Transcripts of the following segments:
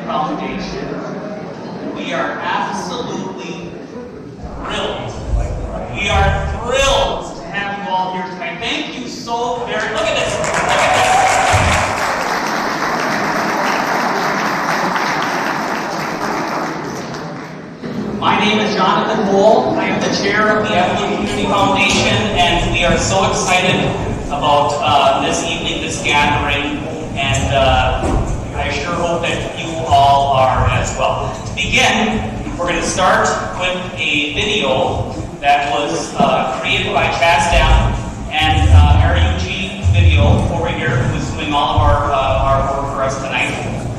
Foundation. We are absolutely thrilled. We are thrilled to have you all here tonight. Thank you so very much. Look at this. Look at this. My name is Jonathan Bull. I am the chair of the Eveleth Community Foundation, and we are so excited about this evening, this gathering, and I sure hope that you all are as well. To begin, we're going to start with a video that was created by Chastam and Gigi video over here, who's doing all of our work for us tonight.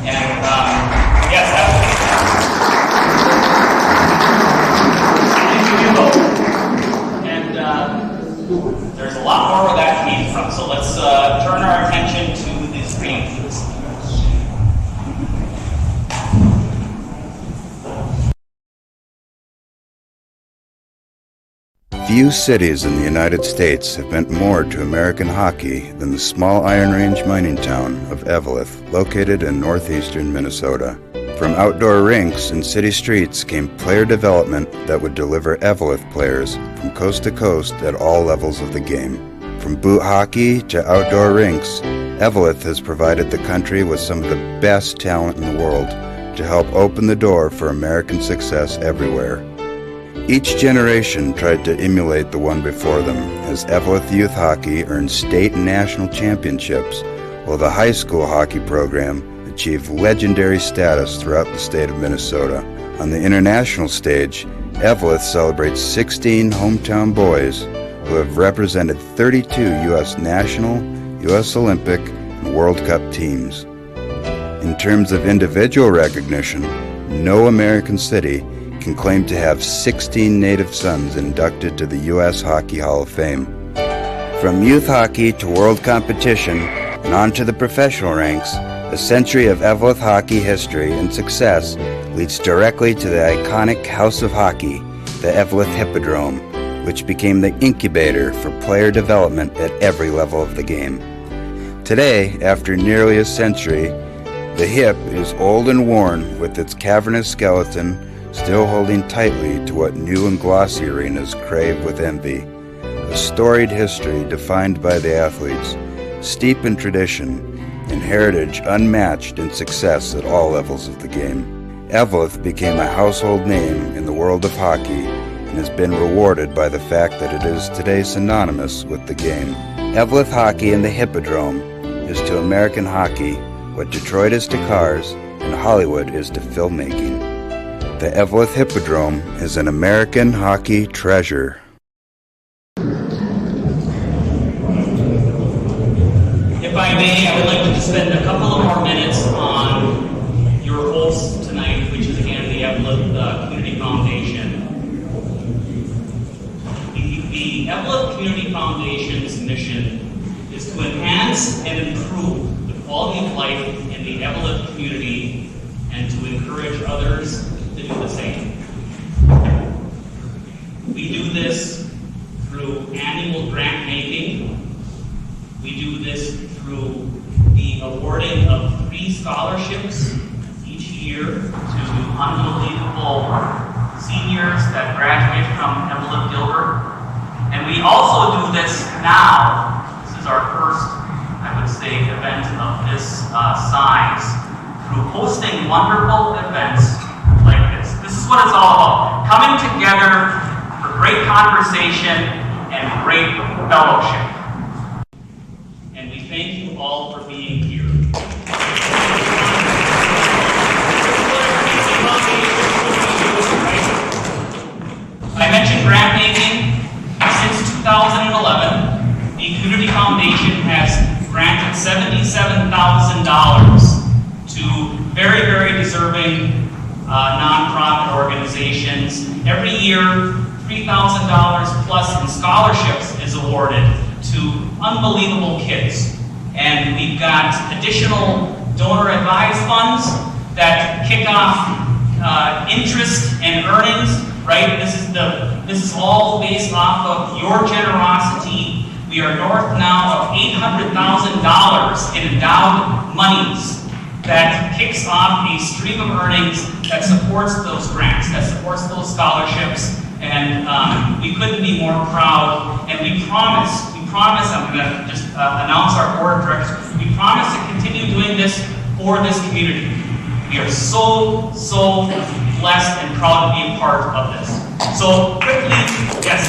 And yes, and there's a lot more where that came from. So let's turn our attention to the screen, please. Few cities in the United States have meant more to American hockey than the small Iron Range mining town of Eveleth, located in northeastern Minnesota. From outdoor rinks and city streets came player development that would deliver Eveleth players from coast to coast at all levels of the game. From boot hockey to outdoor rinks, Eveleth has provided the country with some of the best talent in the world to help open the door for American success everywhere. Each generation tried to emulate the one before them, as Eveleth youth hockey earned state and national championships, while the high school hockey program achieved legendary status throughout the state of Minnesota. On the international stage, Eveleth celebrates 16 hometown boys who have represented 32 U.S. national, U.S. Olympic, and World Cup teams. In terms of individual recognition, no American city can claim to have 16 native sons inducted to the U.S. Hockey Hall of Fame. From youth hockey to world competition and on to the professional ranks, a century of Eveleth hockey history and success leads directly to the iconic House of Hockey, the Eveleth Hippodrome, which became the incubator for player development at every level of the game. Today, after nearly a century, the Hip is old and worn, with its cavernous skeleton still holding tightly to what new and glossy arenas crave with envy. A storied history defined by the athletes, steep in tradition, and heritage unmatched in success at all levels of the game. Eveleth became a household name in the world of hockey and has been rewarded by the fact that it is today synonymous with the game. Eveleth hockey and the Hippodrome is to American hockey what Detroit is to cars and Hollywood is to filmmaking. The Eveleth Hippodrome is an American hockey treasure. If I may, I would like to spend a couple of more minutes on your host tonight, which is again the Eveleth Community Foundation. The Eveleth Community Foundation's mission is to enhance and improve the quality of life in the Eveleth community and to encourage others to do the same. We do this through annual grant making. We do this through the awarding of 3 scholarships each year to unbelievable seniors that graduate from Eveleth Gilbert. And we also do this now. This is our first, I would say, event of this size through hosting wonderful events like this. This is what it's all about. Coming together for great conversation and great fellowship. And we thank you all for being here. I mentioned grant making. Since 2011, the Community Foundation has granted $77,000 to very, very deserving nonprofit organizations. Every year, $3,000 plus in scholarships is awarded to unbelievable kids. And we've got additional donor advised funds that kick off interest and earnings, right? This is all based off of your generosity. We are north now of $800,000 in endowed monies that kicks off a stream of earnings that supports those grants, that supports those scholarships, and we couldn't be more proud. And we promise, I'm going to just announce our board of directors, we promise to continue doing this for this community. We are so blessed and proud to be a part of this. So quickly, yes.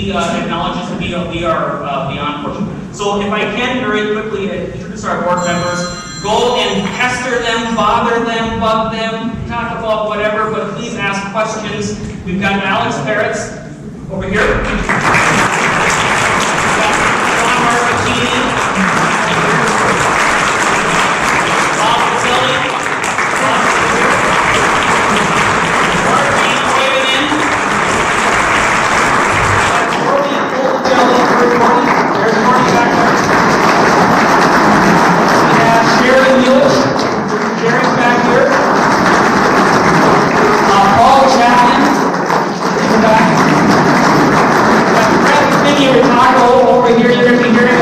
We acknowledge that we are beyond fortunate. So if I can very quickly introduce our board members, go and pester them, bother them, bug them, talk about whatever, but please ask questions. We've got Alex Peretz over here. We've got John Marcatini. Bob Pacelli. Mark James waving in. There's Marty back there. We have Sharon Mulish. Sharon's back here. Paul Chapman is back. We have Fred Finney Ritaco over here. You're going to be hearing a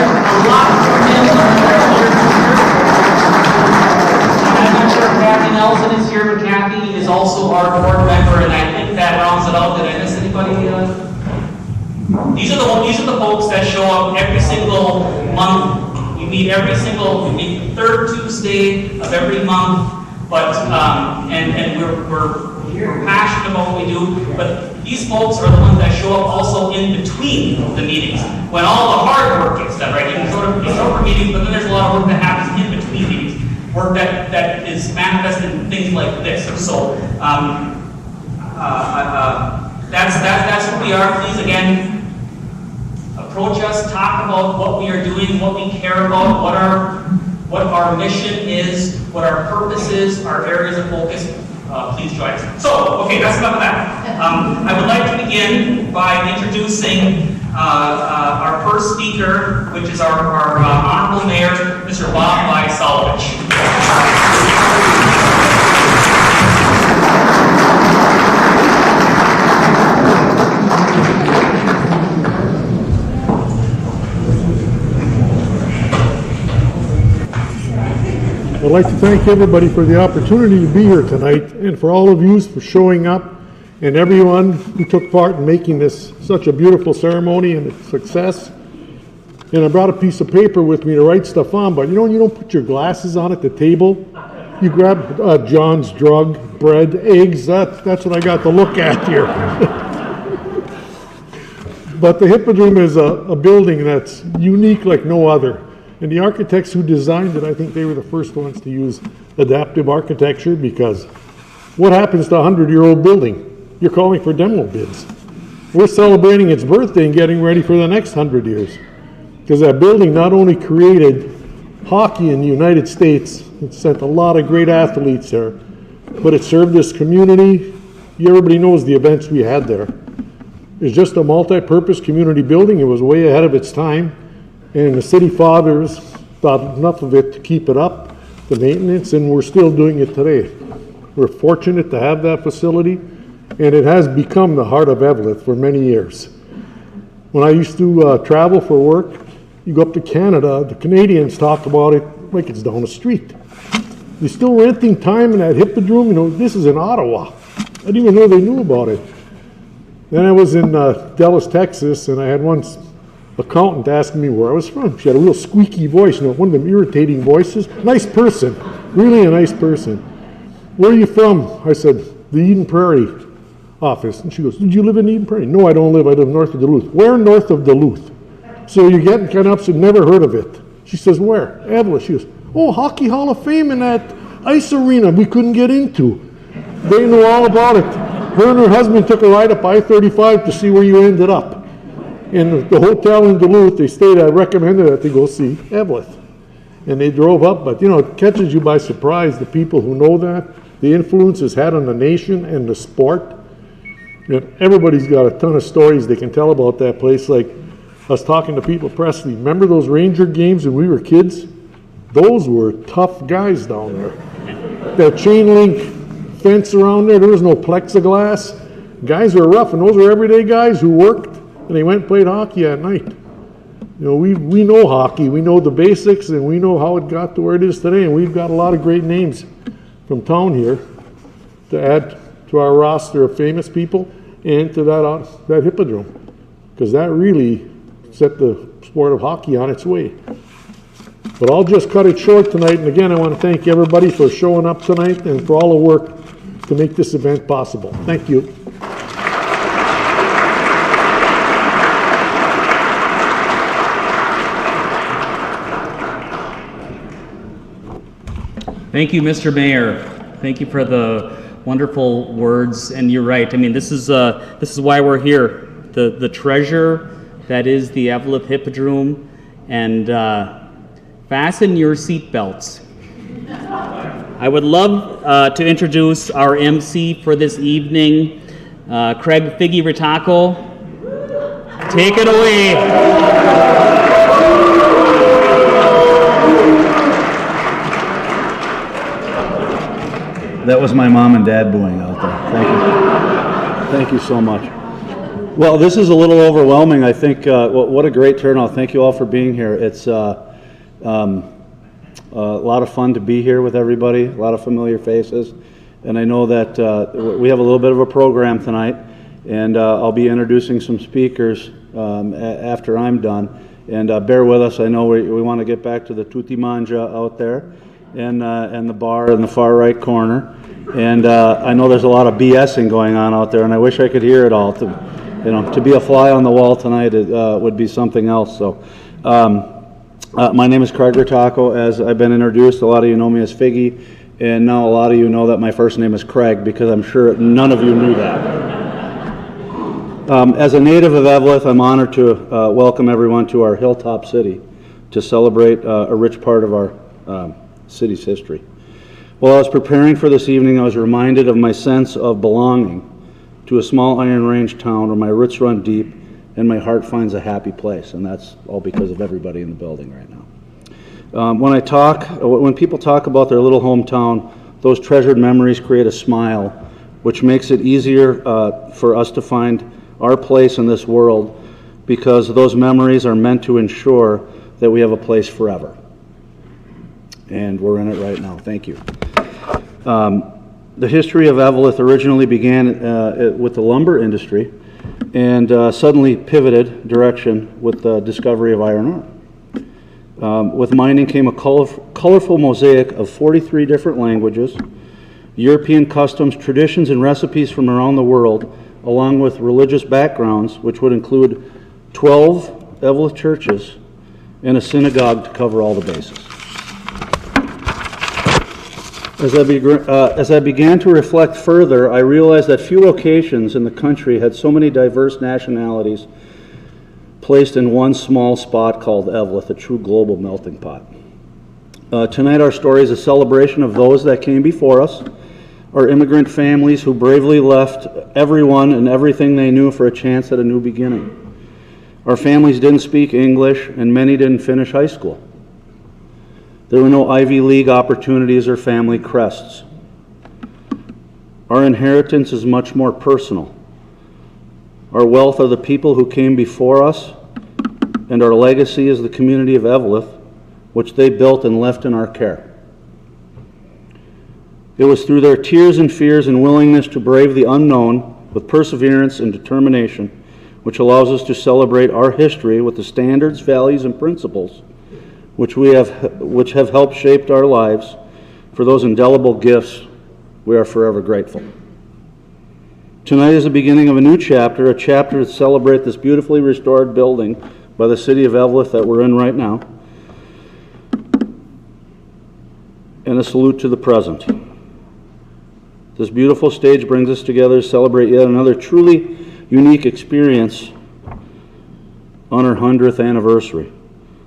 lot from him. I'm not sure if Kathy Nelson is here, but Kathy is also our board member, and I think that rounds it out. Did I miss anybody? These are the folks that show up every single month. We meet the third Tuesday of every month, but and we're passionate about what we do. But these folks are the ones that show up also in between the meetings, when all the hard work gets done. Right? You can show up for meetings, but then there's a lot of work that happens in between meetings, work that is manifested in things like this. So that's who we are. Please again. Approach us, talk about what we are doing, what we care about, what our mission is, what our purpose is, our areas of focus. Please join us. So, okay, that's enough of that. I would like to begin by introducing our first speaker, which is our Honorable Mayor, Mr. Bob Solowich. I'd like to thank everybody for the opportunity to be here tonight, and for all of you for showing up, and everyone who took part in making this such a beautiful ceremony and a success. And I brought a piece of paper with me to write stuff on, but you don't put your glasses on at the table. You grab John's drug, bread, eggs. That's what I got to look at here. But the Hippodrome is a building that's unique like no other. And the architects who designed it, I think they were the first ones to use adaptive architecture, because what happens to a 100-year-old building? You're calling for demo bids. We're celebrating its birthday and getting ready for the next 100 years. Because that building not only created hockey in the United States, it sent a lot of great athletes there, but it served this community. Everybody knows the events we had there. It's just a multi-purpose community building. It was way ahead of its time. And the city fathers thought enough of it to keep it up, the maintenance, and we're still doing it today. We're fortunate to have that facility, and it has become the heart of Eveleth for many years. When I used to travel for work, you go up to Canada, the Canadians talk about it like it's down the street. They're still renting time in that Hippodrome. This is in Ottawa. I didn't even know they knew about it. Then I was in Dallas, Texas, and I had one accountant asking me where I was from. She had a real squeaky voice, one of them irritating voices. Nice person, really a nice person. Where are you from? I said, the Eden Prairie office. And she goes, did you live in Eden Prairie? No, I don't live. I live north of Duluth. Where north of Duluth? So you're getting kind of upset, never heard of it. She says, where? Eveleth. She goes, oh, Hockey Hall of Fame in that ice arena we couldn't get into. They know all about it. Her and her husband took a ride up I-35 to see where you ended up. In the hotel in Duluth, they stayed. I recommended that they go see Eveleth. And they drove up, but it catches you by surprise, the people who know that, the influence it's had on the nation and the sport. Everybody's got a ton of stories they can tell about that place. Like, I was talking to people, Presley, remember those Ranger games when we were kids? Those were tough guys down there. That chain link fence around there was no plexiglass. Guys were rough, and those were everyday guys who worked and they went and played hockey at night. You know, we know hockey, we know the basics, and we know how it got to where it is today, and we've got a lot of great names from town here to add to our roster of famous people and to that Hippodrome, because that really set the sport of hockey on its way. But I'll just cut it short tonight, and again, I want to thank everybody for showing up tonight and for all the work to make this event possible. Thank you. Thank you, Mr. Mayor. Thank you for the wonderful words. And you're right. I mean, this is why we're here. The treasure that is the Eveleth Hippodrome, and fasten your seatbelts. I would love to introduce our Emcee for this evening, Craig Figgy Ritacco. Take it away. That was my mom and dad booing out there. Thank you. Thank you so much. Well, this is a little overwhelming. I think, what a great turnout. Thank you all for being here. It's a lot of fun to be here with everybody, a lot of familiar faces. And I know that we have a little bit of a program tonight, and I'll be introducing some speakers after I'm done. And bear with us. I know we want to get back to the Tutti Mangia out there. And the bar in the far right corner, and I know there's a lot of BSing going on out there, and I wish I could hear it all. To be a fly on the wall tonight would be something else. So, my name is Craig Ritacco. As I've been introduced, a lot of you know me as Figgy, and now a lot of you know that my first name is Craig, because I'm sure none of you knew that. As a native of Eveleth, I'm honored to welcome everyone to our hilltop city to celebrate a rich part of our city's history. While I was preparing for this evening, I was reminded of my sense of belonging to a small Iron Range town where my roots run deep and my heart finds a happy place, and that's all because of everybody in the building right now. When people talk about their little hometown, those treasured memories create a smile, which makes it easier for us to find our place in this world, because those memories are meant to ensure that we have a place forever. And we're in it right now. Thank you. The history of Eveleth originally began with the lumber industry, and suddenly pivoted direction with the discovery of iron ore. With mining came a colorful mosaic of 43 different languages, European customs, traditions, and recipes from around the world, along with religious backgrounds, which would include 12 Eveleth churches and a synagogue to cover all the bases. As I began to reflect further, I realized that few locations in the country had so many diverse nationalities placed in one small spot called Eveleth, a true global melting pot. Tonight our story is a celebration of those that came before us, our immigrant families who bravely left everyone and everything they knew for a chance at a new beginning. Our families didn't speak English, and many didn't finish high school. There were no Ivy League opportunities or family crests. Our inheritance is much more personal. Our wealth are the people who came before us, and our legacy is the community of Eveleth, which they built and left in our care. It was through their tears and fears and willingness to brave the unknown with perseverance and determination, which allows us to celebrate our history with the standards, values, and principles which have helped shape our lives. For those indelible gifts, we are forever grateful. Tonight is the beginning of a new chapter, a chapter to celebrate this beautifully restored building by the city of Eveleth that we're in right now, and a salute to the present. This beautiful stage brings us together to celebrate yet another truly unique experience on our 100th anniversary,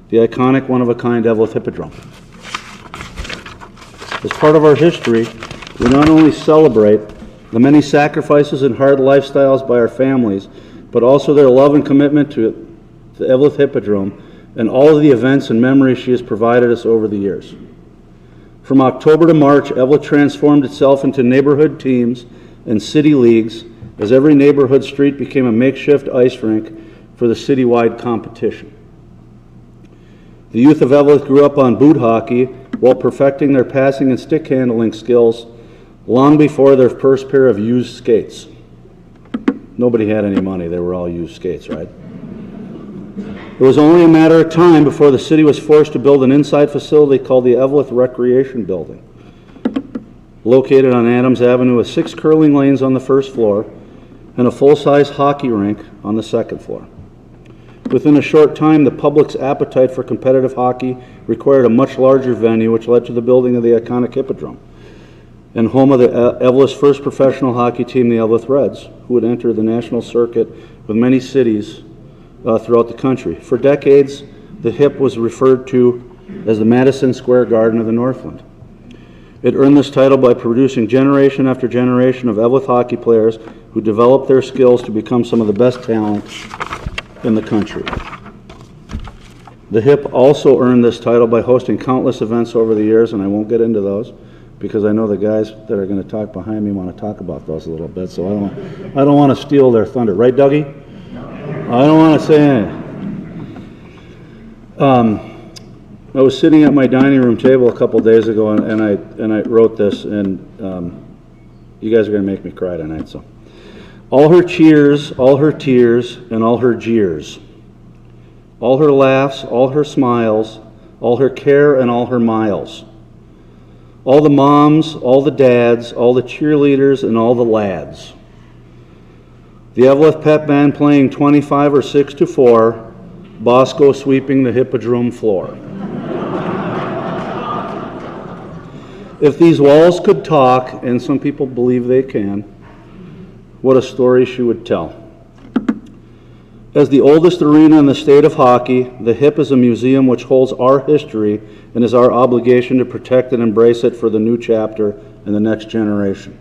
the iconic one-of-a-kind Eveleth Hippodrome. As part of our history, we not only celebrate the many sacrifices and hard lifestyles by our families, but also their love and commitment to the Eveleth Hippodrome and all of the events and memories she has provided us over the years. From October to March, Eveleth transformed itself into neighborhood teams and city leagues as every neighborhood street became a makeshift ice rink for the citywide competition. The youth of Eveleth grew up on boot hockey while perfecting their passing and stick handling skills long before their first pair of used skates. Nobody had any money, they were all used skates, right? It was only a matter of time before the city was forced to build an inside facility called the Eveleth Recreation Building, located on Adams Avenue with 6 curling lanes on the first floor and a full-size hockey rink on the second floor. Within a short time, the public's appetite for competitive hockey required a much larger venue, which led to the building of the iconic Hippodrome, and home of the Eveleth's first professional hockey team, the Eveleth Reds, who would enter the national circuit with many cities throughout the country. For decades, the Hip was referred to as the Madison Square Garden of the Northland. It earned this title by producing generation after generation of Eveleth hockey players who developed their skills to become some of the best talent in the country. The Hip also earned this title by hosting countless events over the years, and I won't get into those because I know the guys that are going to talk behind me want to talk about those a little bit, so I don't want to steal their thunder. Right, Dougie? I don't want to say anything. I was sitting at my dining room table a couple days ago, and I wrote this, and you guys are going to make me cry tonight, so. All her cheers, all her tears, and all her jeers. All her laughs, all her smiles, all her care, and all her miles. All the moms, all the dads, all the cheerleaders, and all the lads. The Eveleth Pep Band playing 25 or 6 to 4, Bosco sweeping the Hippodrome floor. If these walls could talk, and some people believe they can, what a story she would tell. As the oldest arena in the state of hockey, the Hip is a museum which holds our history and is our obligation to protect and embrace it for the new chapter and the next generation.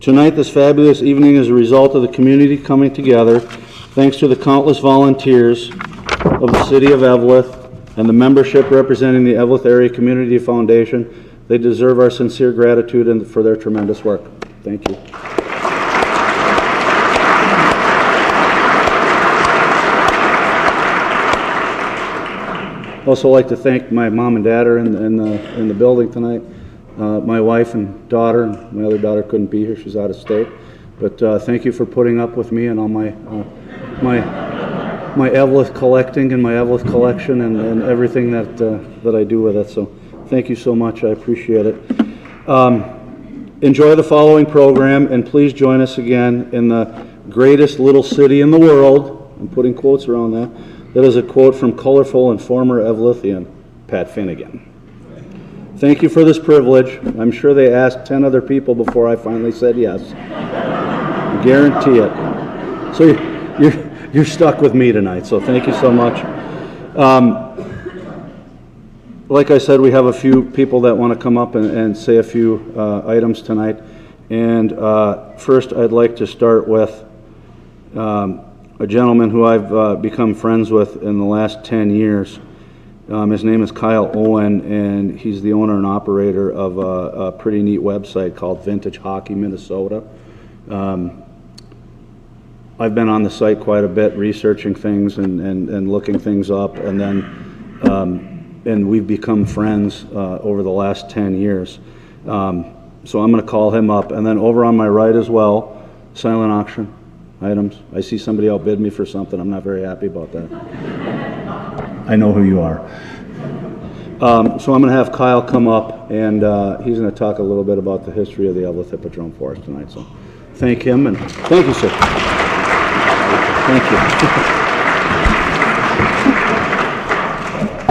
Tonight, this fabulous evening is a result of the community coming together, thanks to the countless volunteers of the City of Eveleth and the membership representing the Eveleth Area Community Foundation. They deserve our sincere gratitude for their tremendous work. Thank you. Also like to thank my mom and dad are in the building tonight. My wife and daughter, and my other daughter couldn't be here, she's out of state. But thank you for putting up with me and all my Eveleth collecting and my Eveleth collection and everything that I do with it. So thank you so much, I appreciate it. Enjoy the following program, and please join us again in the greatest little city in the world. I'm putting quotes around that. That is a quote from colorful and former Evelethian Pat Finnegan. Thank you for this privilege. I'm sure they asked 10 other people before I finally said yes. I guarantee it. So you're stuck with me tonight, so thank you so much. Like I said, we have a few people that want to come up and say a few items tonight. And first, I'd like to start with a gentleman who I've become friends with in the last 10 years. His name is Kyle Owen, and he's the owner and operator of a pretty neat website called Vintage Hockey Minnesota. I've been on the site quite a bit, researching things and looking things up, and then and we've become friends over the last 10 years. So I'm going to call him up, and then over on my right as well, silent auction items. I see somebody outbid me for something. I'm not very happy about that. I know who you are. So I'm going to have Kyle come up, and he's going to talk a little bit about the history of the Eveleth Hippodrome for us tonight. So thank him, and thank you, sir. Thank you.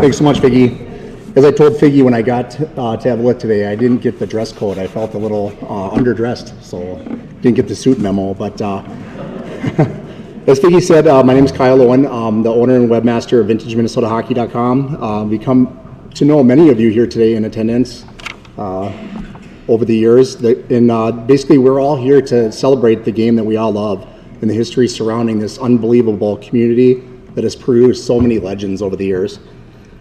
Thanks so much, Figgy. As I told Figgy when I got to Eveleth today, I didn't get the dress code. I felt a little underdressed, so didn't get the suit memo. But as Figgy said, my name is Kyle Owen. I'm the owner and webmaster of VintageMinnesotaHockey.com. We come to know many of you here today in attendance over the years. And basically, we're all here to celebrate the game that we all love and the history surrounding this unbelievable community that has produced so many legends over the years.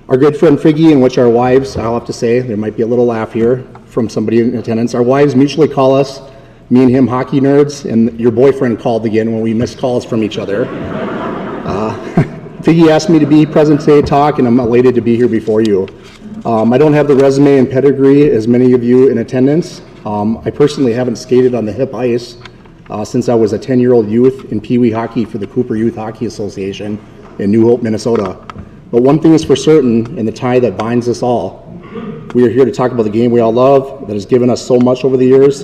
Our good friend Figgy, and which our wives, I'll have to say, there might be a little laugh here from somebody in attendance. Our wives mutually call us, me and him, hockey nerds, and your boyfriend called again when we missed calls from each other. Figgy asked me to be present today to talk, and I'm elated to be here before you. I don't have the resume and pedigree as many of you in attendance. I personally haven't skated on the hip ice since I was a 10-year-old youth in Pee Wee hockey for the Cooper Youth Hockey Association in New Hope, Minnesota. But one thing is for certain, and the tie that binds us all, we are here to talk about the game we all love that has given us so much over the years.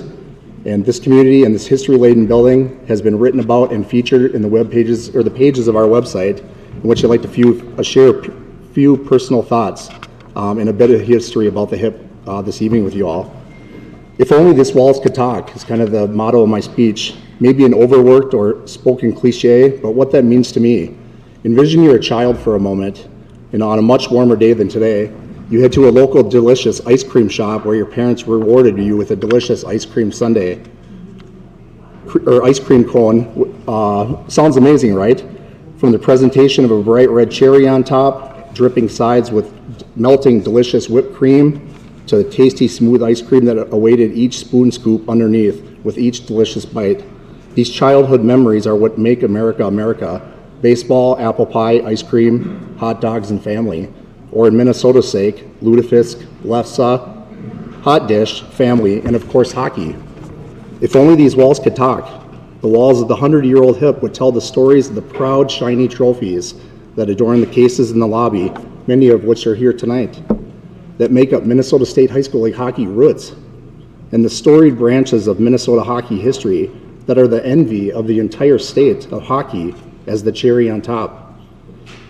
And this community and this history-laden building has been written about and featured in the web pages or the pages of our website, in which I'd like to share a few personal thoughts and a bit of history about the hip this evening with you all. If only these walls could talk is kind of the motto of my speech. Maybe an overworked or spoken cliche, but what that means to me. Envision you're a child for a moment, and on a much warmer day than today, you head to a local delicious ice cream shop where your parents rewarded you with a delicious ice cream sundae or ice cream cone. Sounds amazing, right? From the presentation of a bright red cherry on top, dripping sides with melting delicious whipped cream, to the tasty smooth ice cream that awaited each spoon scoop underneath with each delicious bite. These childhood memories are what make America America. Baseball, apple pie, ice cream, hot dogs, and family. Or in Minnesota's sake, lutefisk, lefse, hot dish, family, and of course hockey. If only these walls could talk. The walls of the 100-year-old hip would tell the stories of the proud, shiny trophies that adorn the cases in the lobby, many of which are here tonight, that make up Minnesota State High School League hockey roots, and the storied branches of Minnesota hockey history that are the envy of the entire state of hockey as the cherry on top.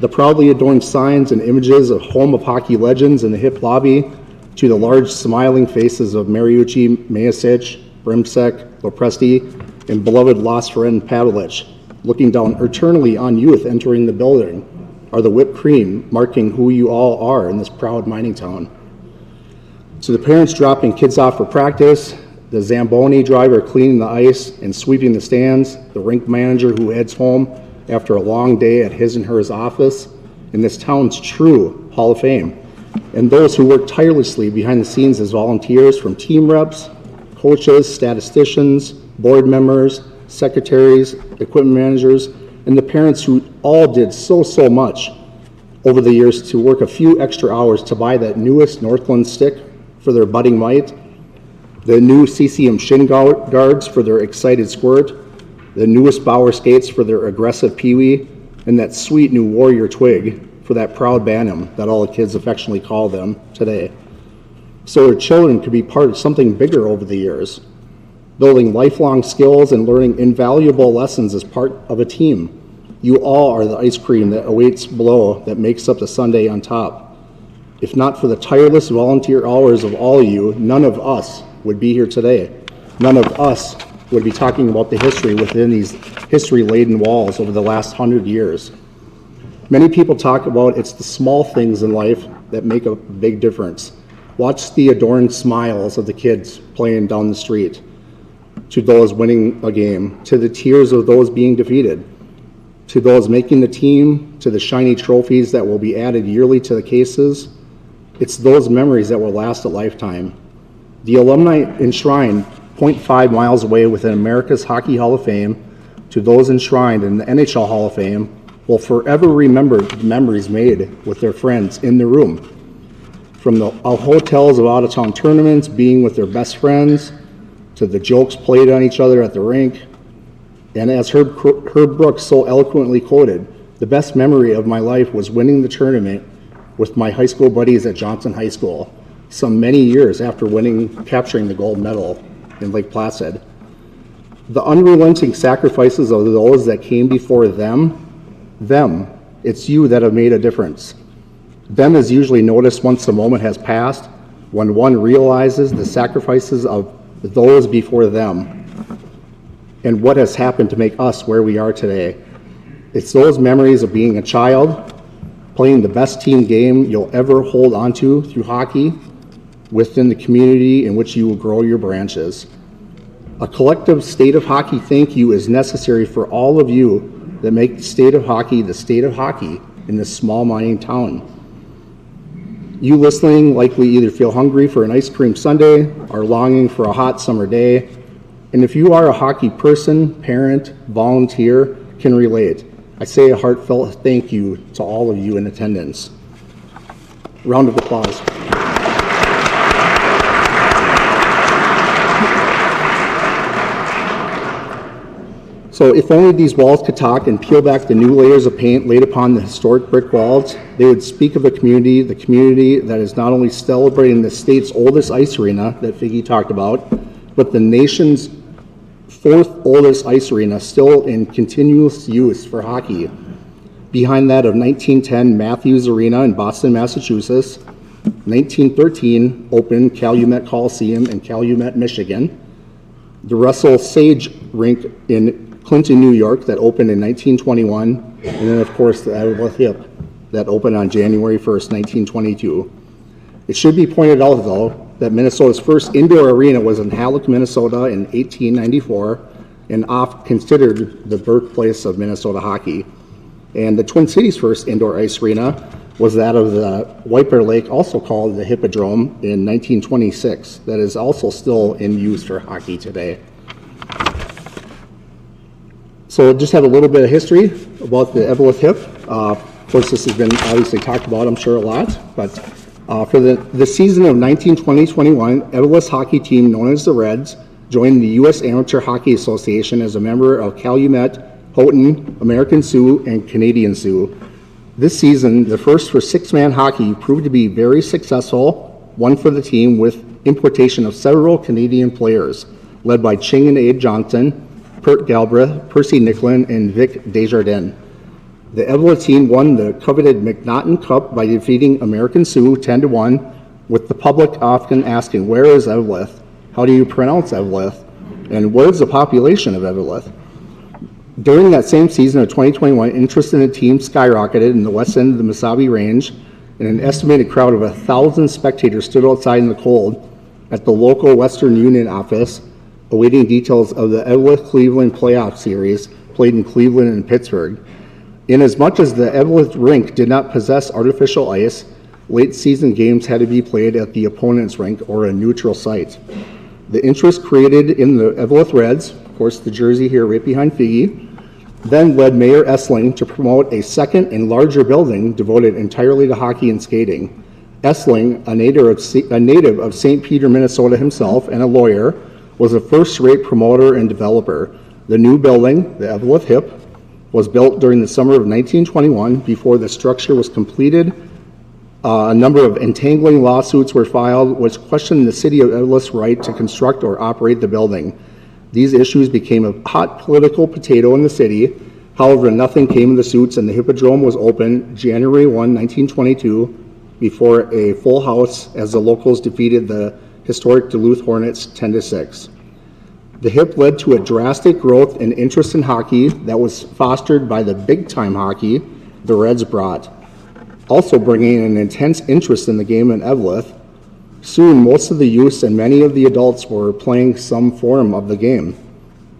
The proudly adorned signs and images of home of hockey legends in the hip lobby, to the large smiling faces of Mariucci, Mayasich, Brimsek, Lopresti, and beloved lost friend Pavlich, looking down eternally on youth entering the building, are the whipped cream marking who you all are in this proud mining town. To the parents dropping kids off for practice, the Zamboni driver cleaning the ice and sweeping the stands, the rink manager who heads home after a long day at his and hers office in this town's true Hall of Fame, and those who work tirelessly behind the scenes as volunteers, from team reps, coaches, statisticians, board members, secretaries, equipment managers, and the parents who all did so much over the years to work a few extra hours to buy that newest Northland stick for their budding mite, the new CCM shin guards for their excited squirt, the newest Bauer skates for their aggressive peewee, and that sweet new Warrior twig for that proud Bantam that all the kids affectionately call them today. So their children could be part of something bigger over the years, building lifelong skills and learning invaluable lessons as part of a team. You all are the ice cream that awaits below that makes up the sundae on top. If not for the tireless volunteer hours of all of you, none of us would be here today. None of us would be talking about the history within these history-laden walls over the last 100 years. Many people talk about it's the small things in life that make a big difference. Watch the adorned smiles of the kids playing down the street, to those winning a game, to the tears of those being defeated, to those making the team, to the shiny trophies that will be added yearly to the cases. It's those memories that will last a lifetime. The alumni enshrined 0.5 miles away within America's Hockey Hall of Fame, to those enshrined in the NHL Hall of Fame, will forever remember the memories made with their friends in the room. From the hotels of out-of-town tournaments, being with their best friends, to the jokes played on each other at the rink. And as Herb Brooks so eloquently quoted, the best memory of my life was winning the tournament with my high school buddies at Johnson High School, some many years after capturing the gold medal in Lake Placid. The unrelenting sacrifices of those that came before them, it's you that have made a difference. Them is usually noticed once the moment has passed, when one realizes the sacrifices of those before them and what has happened to make us where we are today. It's those memories of being a child, playing the best team game you'll ever hold onto through hockey within the community in which you will grow your branches. A collective state of hockey thank you is necessary for all of you that make the state of hockey in this small mining town. You listening likely either feel hungry for an ice cream sundae or longing for a hot summer day. And if you are a hockey person, parent, volunteer, can relate. I say a heartfelt thank you to all of you in attendance. Round of applause. So if only these walls could talk and peel back the new layers of paint laid upon the historic brick walls, they would speak of the community that is not only celebrating the state's oldest ice arena that Figgy talked about, but the nation's fourth oldest ice arena still in continuous use for hockey. Behind that of 1910 Matthews Arena in Boston, Massachusetts, 1913 opened Calumet Coliseum in Calumet, Michigan, the Russell Sage Rink in Clinton, New York, that opened in 1921, and then, of course, the Eveleth Hip that opened on January 1st, 1922. It should be pointed out, though, that Minnesota's first indoor arena was in Halleck, Minnesota in 1894, and oft considered the birthplace of Minnesota hockey. And the Twin Cities' first indoor ice arena was that of the White Bear Lake, also called the Hippodrome, in 1926, that is also still in use for hockey today. So just have a little bit of history about the Eveleth Hip. Of course, this has been obviously talked about, I'm sure, a lot, but for the season of 1920-21, Eveleth's hockey team, known as the Reds, joined the U.S. Amateur Hockey Association as a member of Calumet, Houghton, American Sioux, and Canadian Sioux. This season, the first for six-man hockey, proved to be very successful, one for the team with importation of several Canadian players, led by Ching and Abe Johnson, Pert Galbraith, Percy Nicklin, and Vic Desjardins. The Eveleth team won the coveted McNaughton Cup by defeating American Sioux 10-1, with the public often asking, where is Eveleth? How do you pronounce Eveleth? And what is the population of Eveleth? During that same season of 2021, interest in the team skyrocketed in the west end of the Mesabi Range, and an estimated crowd of 1,000 spectators stood outside in the cold at the local Western Union office, awaiting details of the Eveleth-Cleveland playoff series played in Cleveland and Pittsburgh. Inasmuch as the Eveleth rink did not possess artificial ice, late season games had to be played at the opponent's rink or a neutral site. The interest created in the Eveleth Reds, of course the jersey here right behind Figgy, then led Mayor Essling to promote a second and larger building devoted entirely to hockey and skating. Essling, a native of St. Peter, Minnesota himself, and a lawyer, was a first-rate promoter and developer. The new building, the Eveleth Hip, was built during the summer of 1921. Before the structure was completed, a number of entangling lawsuits were filed which questioned the city of Eveleth's right to construct or operate the building. These issues became a hot political potato in the city. However, nothing came of the suits, and the Hippodrome was opened January 1, 1922, before a full house as the locals defeated the historic Duluth Hornets 10-6. The Hip led to a drastic growth in interest in hockey that was fostered by the big-time hockey the Reds brought, also bringing an intense interest in the game in Eveleth. Soon, most of the youths and many of the adults were playing some form of the game.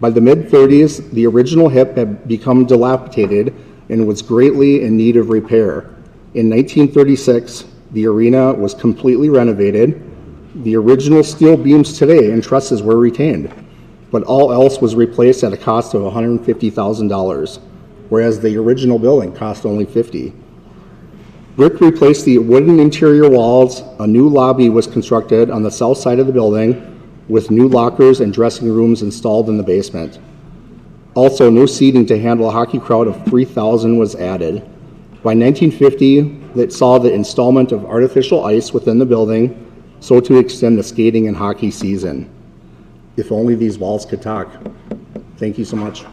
By the mid-30s, the original Hip had become dilapidated and was greatly in need of repair. In 1936, the arena was completely renovated. The original steel beams today and trusses were retained, but all else was replaced at a cost of $150,000, whereas the original building cost only $50,000. Brick replaced the wooden interior walls. A new lobby was constructed on the south side of the building, with new lockers and dressing rooms installed in the basement. Also, new seating to handle a hockey crowd of 3,000 was added. By 1950, that saw the installment of artificial ice within the building, so to extend the skating and hockey season. If only these walls could talk. Thank you so much.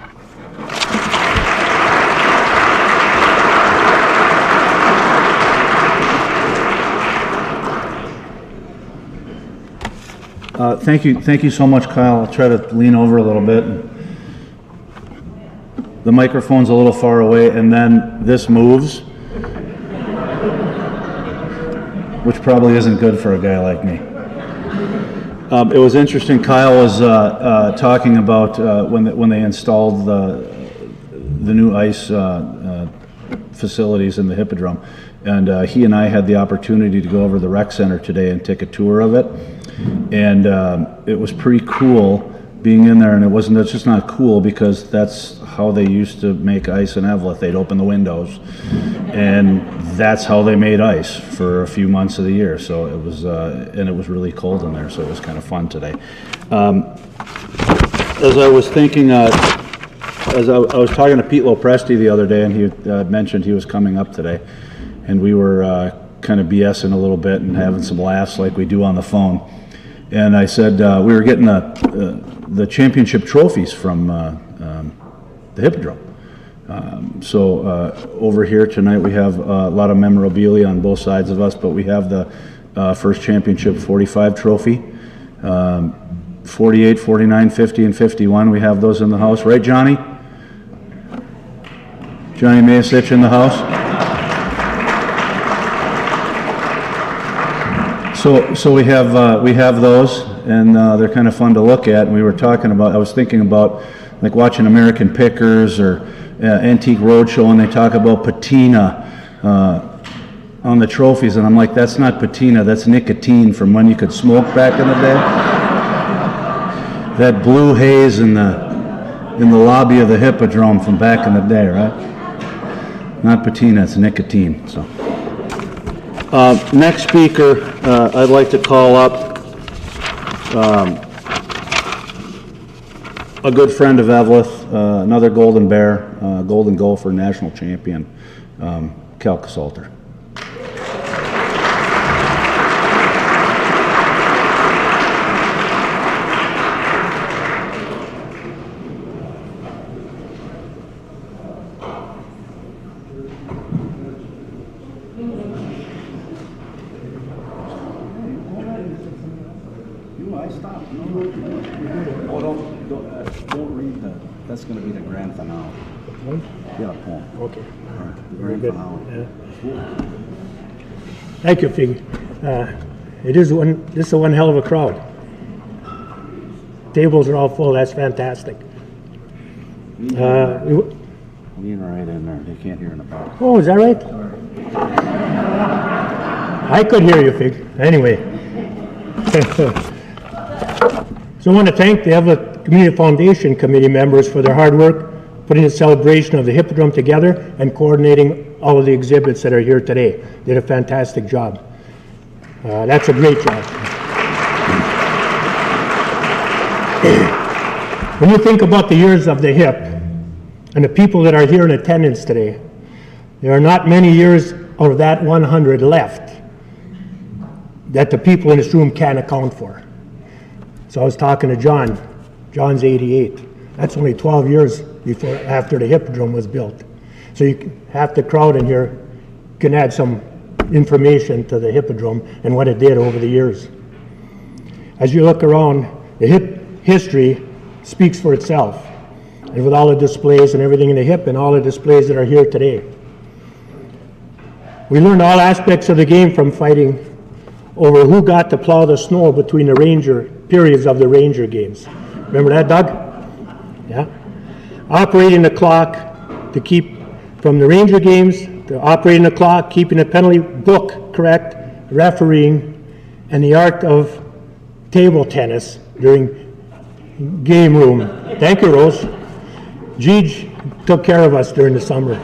Thank you so much, Kyle. I'll try to lean over a little bit. The microphone's a little far away, and then this moves, which probably isn't good for a guy like me. It was interesting. Kyle was talking about when they installed the new ice facilities in the Hippodrome, and he and I had the opportunity to go over the rec center today and take a tour of it, and it was pretty cool being in there. And it's just not cool because that's how they used to make ice in Eveleth. They'd open the windows, and that's how they made ice for a few months of the year. So it was, and it was really cold in there, so it was kind of fun today. As I was thinking, as I was talking to Pete Lopresti the other day, and he mentioned he was coming up today, and we were kind of BSing a little bit and having some laughs like we do on the phone. And I said we were getting the championship trophies from the Hippodrome. So over here tonight we have a lot of memorabilia on both sides of us, but we have the first championship 45 trophy, 48, 49, 50, and 51. We have those in the house, right, Johnny? Johnny Mayasich in the house. So we have those, and they're kind of fun to look at. And we were talking about, I was thinking about like watching American Pickers or Antique Roadshow, and they talk about patina on the trophies, and I'm like, that's not patina, that's nicotine from when you could smoke back in the day. That blue haze in the lobby of the Hippodrome from back in the day, right? Not patina, it's nicotine. So. Next speaker, I'd like to call up a good friend of Eveleth, another Golden Bear, Golden Gopher national champion, Cal Casalter. Don't read that. That's going to be the grand finale. Yeah, poem. Okay. The grand finale. Yeah. Thank you, Fig. This is one hell of a crowd. Tables are all full. That's fantastic. Lean right in there. They can't hear in the back. Oh, is that right? I could hear you, Fig. Anyway. So I want to thank the Eveleth Community Foundation Committee members for their hard work, putting the celebration of the Hippodrome together and coordinating all of the exhibits that are here today. They did a fantastic job. That's a great job. When you think about the years of the Hip and the people that are here in attendance today, there are not many years out of that 100 left that the people in this room can't account for. So I was talking to John. John's 88. That's only 12 years after the Hippodrome was built. So you have the crowd in here can add some information to the Hippodrome and what it did over the years. As you look around, the Hip history speaks for itself. And with all the displays and everything in the Hip and all the displays that are here today. We learned all aspects of the game from fighting over who got to plow the snow between the periods of the Ranger games. Remember that, Doug? Yeah. Operating the clock to keep from the Ranger games, to operating the clock, keeping the penalty book correct, refereeing, and the art of table tennis during game room. Thank you, Rose. Gigi took care of us during the summer.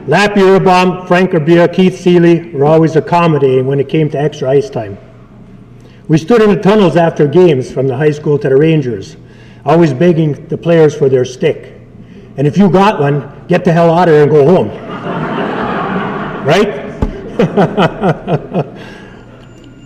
Lappy Urbaum, Frank Urbia, Keith Seeley were always accommodating when it came to extra ice time. We stood in the tunnels after games from the high school to the Rangers, always begging the players for their stick. And if you got one, get the hell out of there and go home. Right?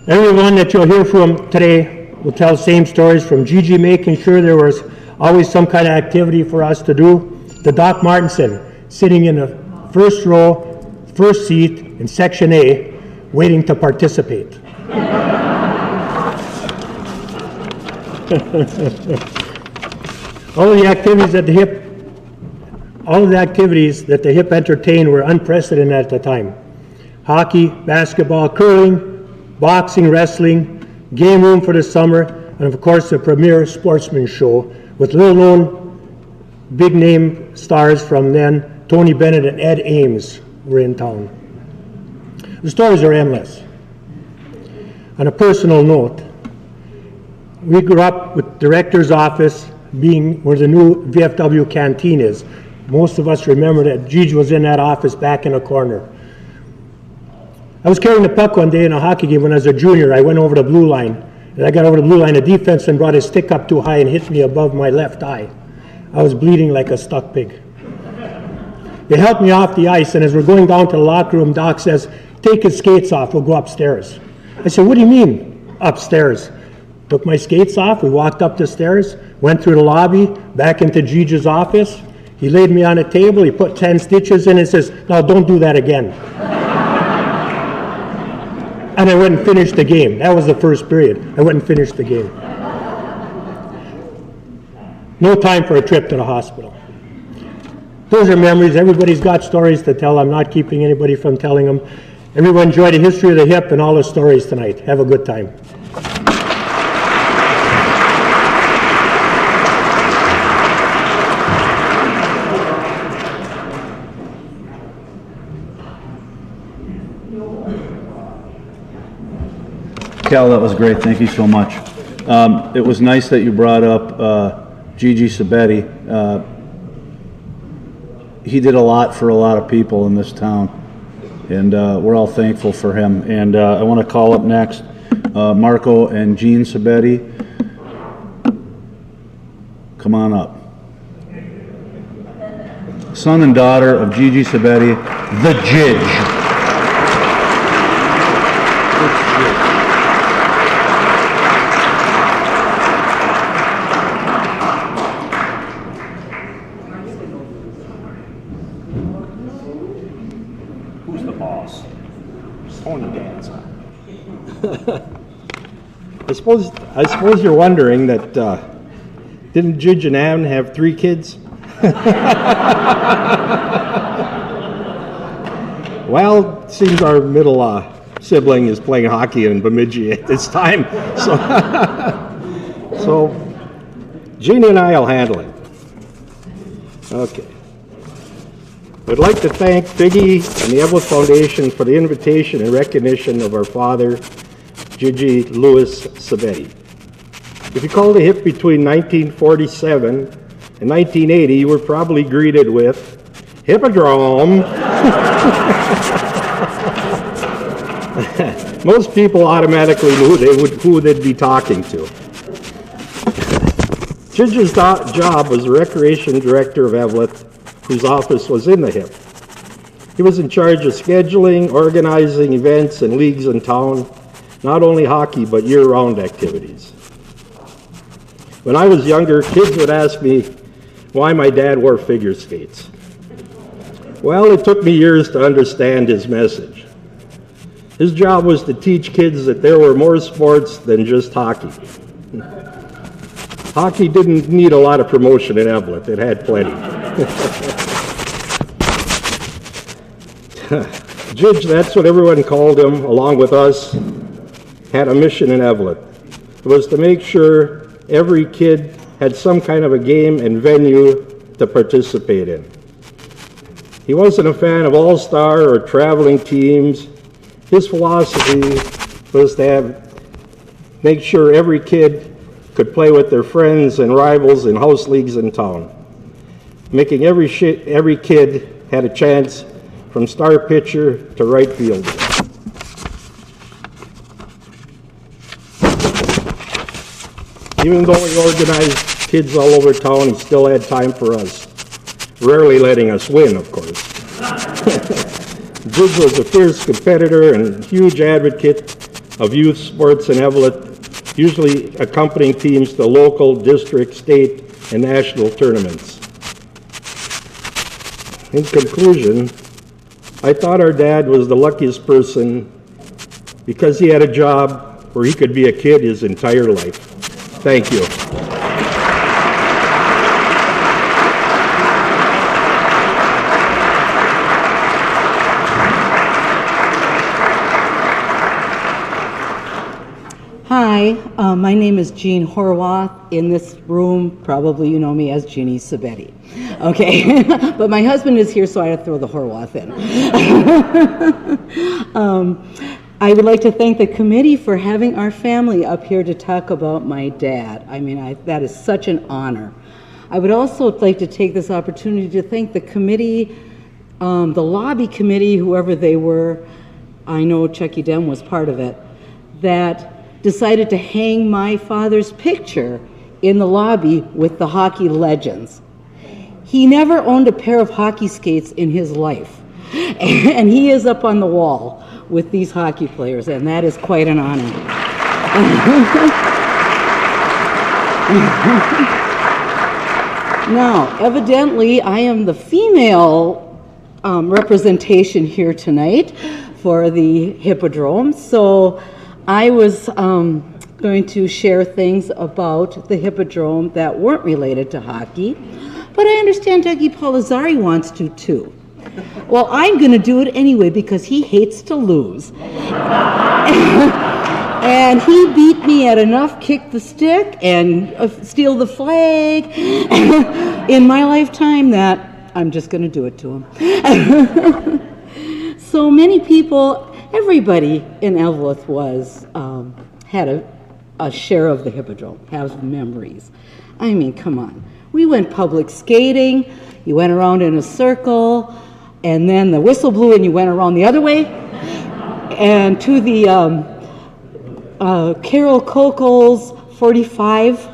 Everyone that you'll hear from today will tell the same stories, from Gigi making sure there was always some kind of activity for us to do, to Doc Martinson sitting in the first row, first seat in Section A, waiting to participate. All of the activities that the Hip entertained were unprecedented at the time. Hockey, basketball, curling, boxing, wrestling, game room for the summer, and of course the premier sportsman show with little-known big-name stars from then. Tony Bennett and Ed Ames were in town. The stories are endless. On a personal note, we grew up with director's office being where the new VFW canteen is. Most of us remember that Gigi was in that office back in the corner. I was carrying the puck one day in a hockey game when I was a junior. I went over the blue line, and I got over the blue line. The defenseman brought his stick up too high and hit me above my left eye. I was bleeding like a stuck pig. They helped me off the ice, and as we're going down to the locker room, Doc says, "Take his skates off, we'll go upstairs." I said, "What do you mean, upstairs?" Took my skates off, we walked up the stairs, went through the lobby, back into Gigi's office. He laid me on a table, he put 10 stitches in and says, "Now don't do that again." And I went and finished the game. That was the first period. I went and finished the game. No time for a trip to the hospital. Those are memories. Everybody's got stories to tell. I'm not keeping anybody from telling them. Everyone enjoy the history of the hip and all the stories tonight. Have a good time. Cal, that was great. Thank you so much. It was nice that you brought up Gigi Sabetti. He did a lot for a lot of people in this town, and we're all thankful for him. And I want to call up next Marco and Jean Sabetti. Come on up. Son and daughter of Gigi Sabetti, the Jidge. I suppose you're wondering that didn't Gigi and Ann have 3 kids? Well, it seems our middle sibling is playing hockey in Bemidji at this time, so Jeannie and I will handle it. Okay. I'd like to thank Figgy and the Eveleth Foundation for the invitation and recognition of our father, Gigi Louis Sabetti. If you called a hip between 1947 and 1980, you were probably greeted with Hippodrome. Most people automatically knew who they'd be talking to. Gigi's job was recreation director of Eveleth, whose office was in the hip. He was in charge of scheduling, organizing events and leagues in town, not only hockey, but year-round activities. When I was younger, kids would ask me why my dad wore figure skates. Well, it took me years to understand his message. His job was to teach kids that there were more sports than just hockey. Hockey didn't need a lot of promotion in Eveleth. It had plenty. Judge, that's what everyone called him, along with us, had a mission in Eveleth. It was to make sure every kid had some kind of a game and venue to participate in. He wasn't a fan of all-star or traveling teams. His philosophy was to make sure every kid could play with their friends and rivals in house leagues in town, making every kid had a chance from star pitcher to right fielder. Even though he organized kids all over town, he still had time for us, rarely letting us win, of course. Judge was a fierce competitor and huge advocate of youth sports in Eveleth, usually accompanying teams to local, district, state, and national tournaments. In conclusion, I thought our dad was the luckiest person because he had a job where he could be a kid his entire life. Thank you. Hi, my name is Jean Horwath. In this room, probably you know me as Jeannie Sabetti. Okay, but my husband is here, so I have to throw the Horwath in. I would like to thank the committee for having our family up here to talk about my dad. I mean, that is such an honor. I would also like to take this opportunity to thank the committee, the lobby committee, whoever they were. I know Chucky Dem was part of it, that decided to hang my father's picture in the lobby with the hockey legends. He never owned a pair of hockey skates in his life, and he is up on the wall with these hockey players, and that is quite an honor. Now, evidently, I am the female representation here tonight for the Hippodrome, so I was going to share things about the Hippodrome that weren't related to hockey, but I understand Dougie Palazzari wants to too. Well, I'm going to do it anyway because he hates to lose. And he beat me at enough kick the stick and steal the flag in my lifetime that I'm just going to do it to him. So many people, everybody in Eveleth had a share of the Hippodrome, has memories. I mean, come on. We went public skating, you went around in a circle, and then the whistle blew and you went around the other way. And to the Carol Coco's 45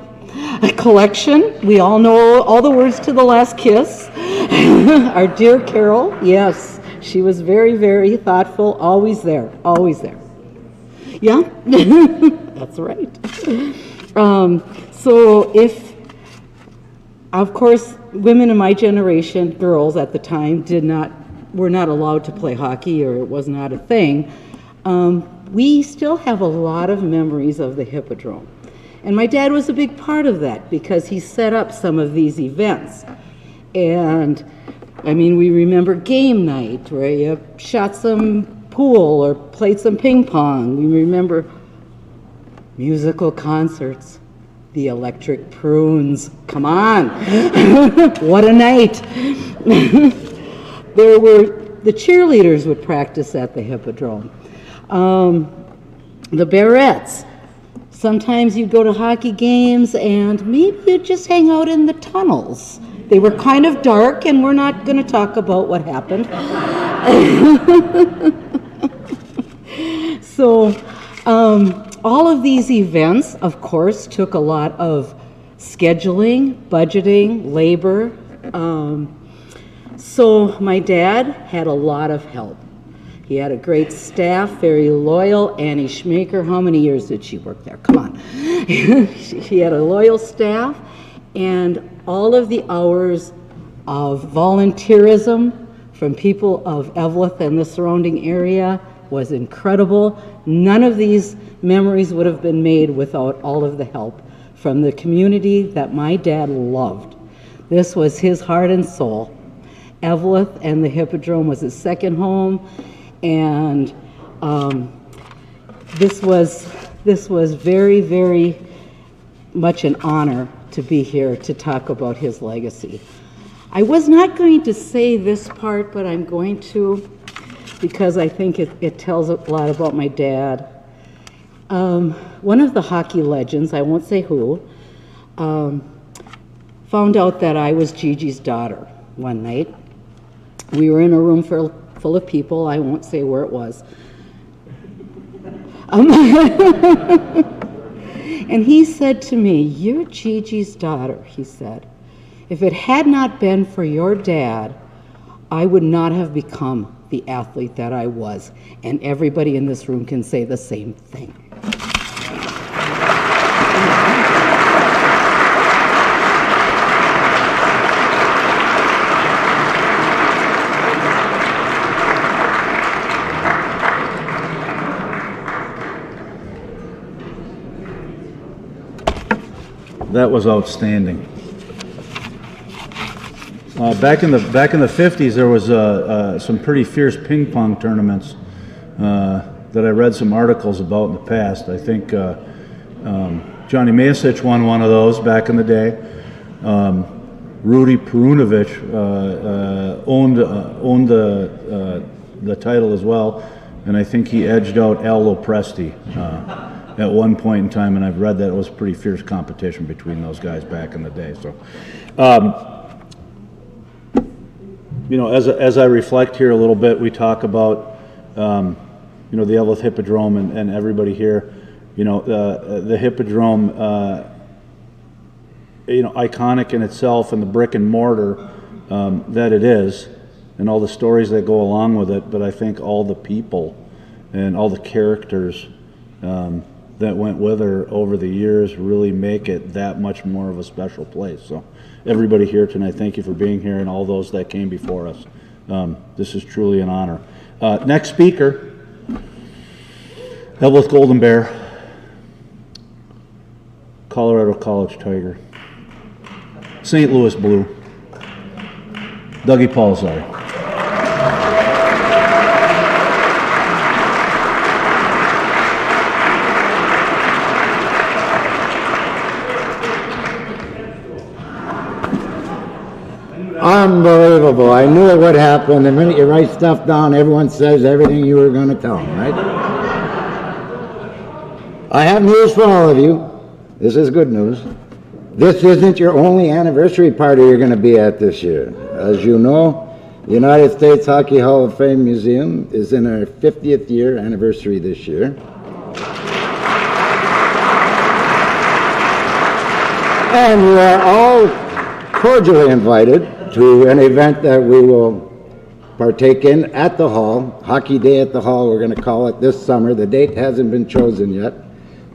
collection, we all know all the words to the last kiss. Our dear Carol, yes, she was very, very thoughtful, always there, always there. Yeah, that's right. So if, of course, women in my generation, girls at the time, were not allowed to play hockey, or it was not a thing. We still have a lot of memories of the Hippodrome. And my dad was a big part of that because he set up some of these events. And, I mean, we remember game night where you shot some pool or played some ping pong. We remember musical concerts. The Electric Prunes. Come on. What a night. The cheerleaders would practice at the Hippodrome. The Barrettes. Sometimes you'd go to hockey games and maybe you'd just hang out in the tunnels. They were kind of dark, and we're not going to talk about what happened. So, all of these events, of course, took a lot of scheduling, budgeting, labor. So my dad had a lot of help. He had a great staff, very loyal. Annie Schmaker, how many years did she work there? Come on. He had a loyal staff, and all of the hours of volunteerism from people of Eveleth and the surrounding area was incredible. None of these memories would have been made without all of the help from the community that my dad loved. This was his heart and soul. Eveleth and the Hippodrome was his second home, and this was very, very much an honor to be here to talk about his legacy. I was not going to say this part, but I'm going to, because I think it tells a lot about my dad. One of the hockey legends, I won't say who, found out that I was Gigi's daughter one night. We were in a room full of people. I won't say where it was. And he said to me, "You're Gigi's daughter," he said. "If it had not been for your dad, I would not have become the athlete that I was." And everybody in this room can say the same thing. That was outstanding. Back in the 50s, there was some pretty fierce ping pong tournaments that I read some articles about in the past. I think Johnny Masic won one of those back in the day. Rudy Perunovich owned the title as well. and I think he edged out Aldo Presti at one point in time, and I've read that it was pretty fierce competition between those guys back in the day. So, you know, as I reflect here a little bit, we talk about, you know, the Eveleth Hippodrome and everybody here. You know, the Hippodrome, you know, iconic in itself and the brick and mortar that it is, and all the stories that go along with it, but I think all the people and all the characters that went with her over the years really make it that much more of a special place. So everybody here tonight, thank you for being here, and all those that came before us. This is truly an honor. Next speaker, Eveleth Golden Bear, Colorado College Tiger, St. Louis Blue, Dougie Palazzari. Unbelievable. I knew it would happen. The minute you write stuff down, everyone says everything you were going to tell them, right? I have news for all of you. This is good news. This isn't your only anniversary party you're going to be at this year. As you know, the United States Hockey Hall of Fame Museum is in our 50th year anniversary this year. And you are all cordially invited to an event that we will partake in at the Hall, Hockey Day at the Hall, we're going to call it this summer. The date hasn't been chosen yet,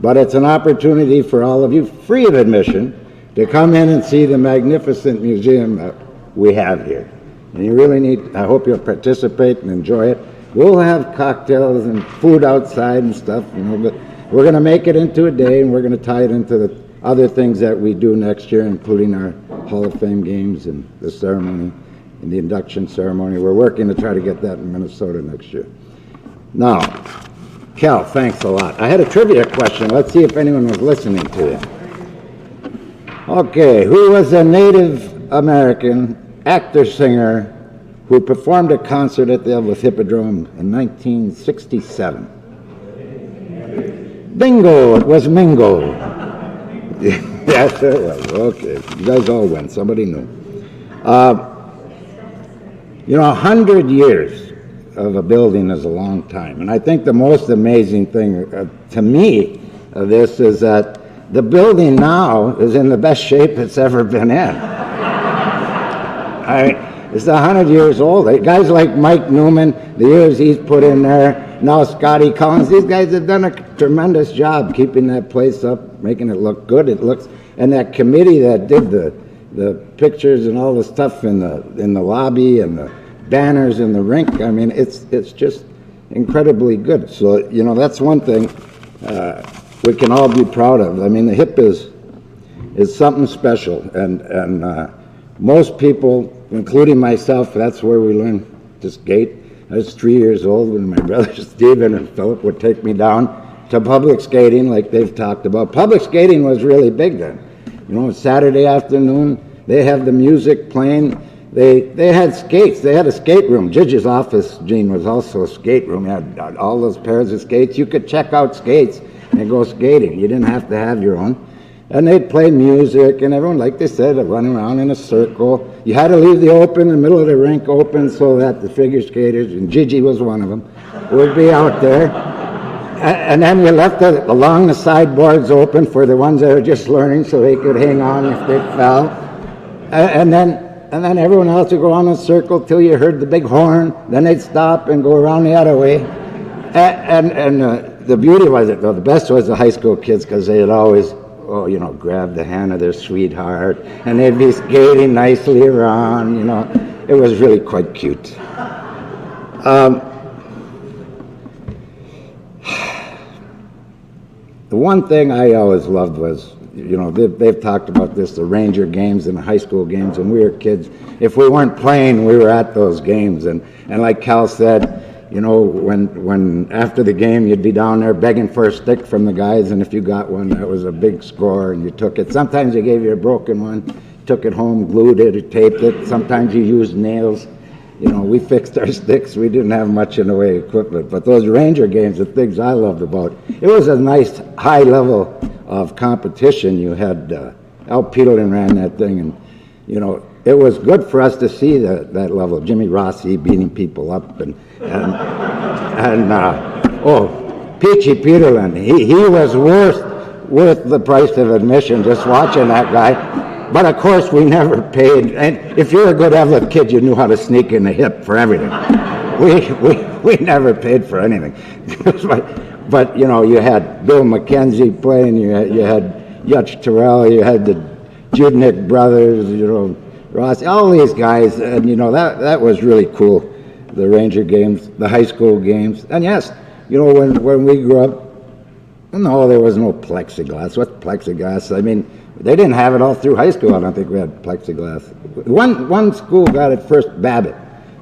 but it's an opportunity for all of you, free of admission, to come in and see the magnificent museum that we have here. And you really need, I hope you'll participate and enjoy it. We'll have cocktails and food outside and stuff, you know, but we're going to make it into a day, and we're going to tie it into the other things that we do next year, including our Hall of Fame games and the ceremony and the induction ceremony. We're working to try to get that in Minnesota next year. Now, Cal, thanks a lot. I had a trivia question. Let's see if anyone was listening to you. Okay, who was a Native American actor-singer who performed a concert at the Eveleth Hippodrome in 1967? Bingo, it was Mingo. Yes, it was. Okay, you guys all went. Somebody knew. You know, 100 years of a building is a long time. And I think the most amazing thing to me of this is that the building now is in the best shape it's ever been in. It's 100 years old. Guys like Mike Newman, the years he's put in there, now Scotty Collins, these guys have done a tremendous job keeping that place up, making it look good. It looks, and that committee that did the pictures and all the stuff in the lobby and the banners in the rink, I mean, it's just incredibly good. So, you know, that's one thing we can all be proud of. I mean, the hip is something special, and most people, including myself, that's where we learned to skate. I was 3 years old when my brothers Stephen and Philip would take me down to public skating, like they've talked about. Public skating was really big then. You know, Saturday afternoon, they have the music playing. They had skates. They had a skate room. Gigi's office, Gene, was also a skate room. You had all those pairs of skates. You could check out skates and go skating. You didn't have to have your own. And they'd play music, and everyone, like they said, would run around in a circle. You had to leave the middle of the rink open so that the figure skaters, and Gigi was one of them, would be out there. And then you left it along the sideboards open for the ones that are just learning so they could hang on if they fell. And then everyone else would go on a circle till you heard the big horn. Then they'd stop and go around the other way. And the beauty was it, though, the best was the high school kids, because they'd always, you know, grab the hand of their sweetheart, and they'd be skating nicely around, you know. It was really quite cute. The one thing I always loved was, you know, they've talked about this, the Ranger games and the high school games when we were kids. If we weren't playing, we were at those games. And like Cal said, you know, when after the game, you'd be down there begging for a stick from the guys, and if you got one, that was a big score, and you took it. Sometimes they gave you a broken one, took it home, glued it, or taped it. Sometimes you used nails. You know, we fixed our sticks. We didn't have much in the way of equipment. But those Ranger games, the things I loved about it was a nice high level of competition. You had Al Peterlin ran that thing, and you know, it was good for us to see that level. Jimmy Rossi beating people up, and Peachy Peterlin, he was worth the price of admission just watching that guy. But of course, we never paid. And if you're a good Eveleth kid, you knew how to sneak in the hip for everything. We never paid for anything. But you know, you had Bill McKenzie playing. You had Yutch Terrell. You had the Judnick brothers. You know, Ross. All these guys, and you know that was really cool. The Ranger games, the high school games, and yes, you know when we grew up, no, there was no plexiglass. What's plexiglass? I mean. They didn't have it all through high school. I don't think we had plexiglass. One school got it first, Babbitt.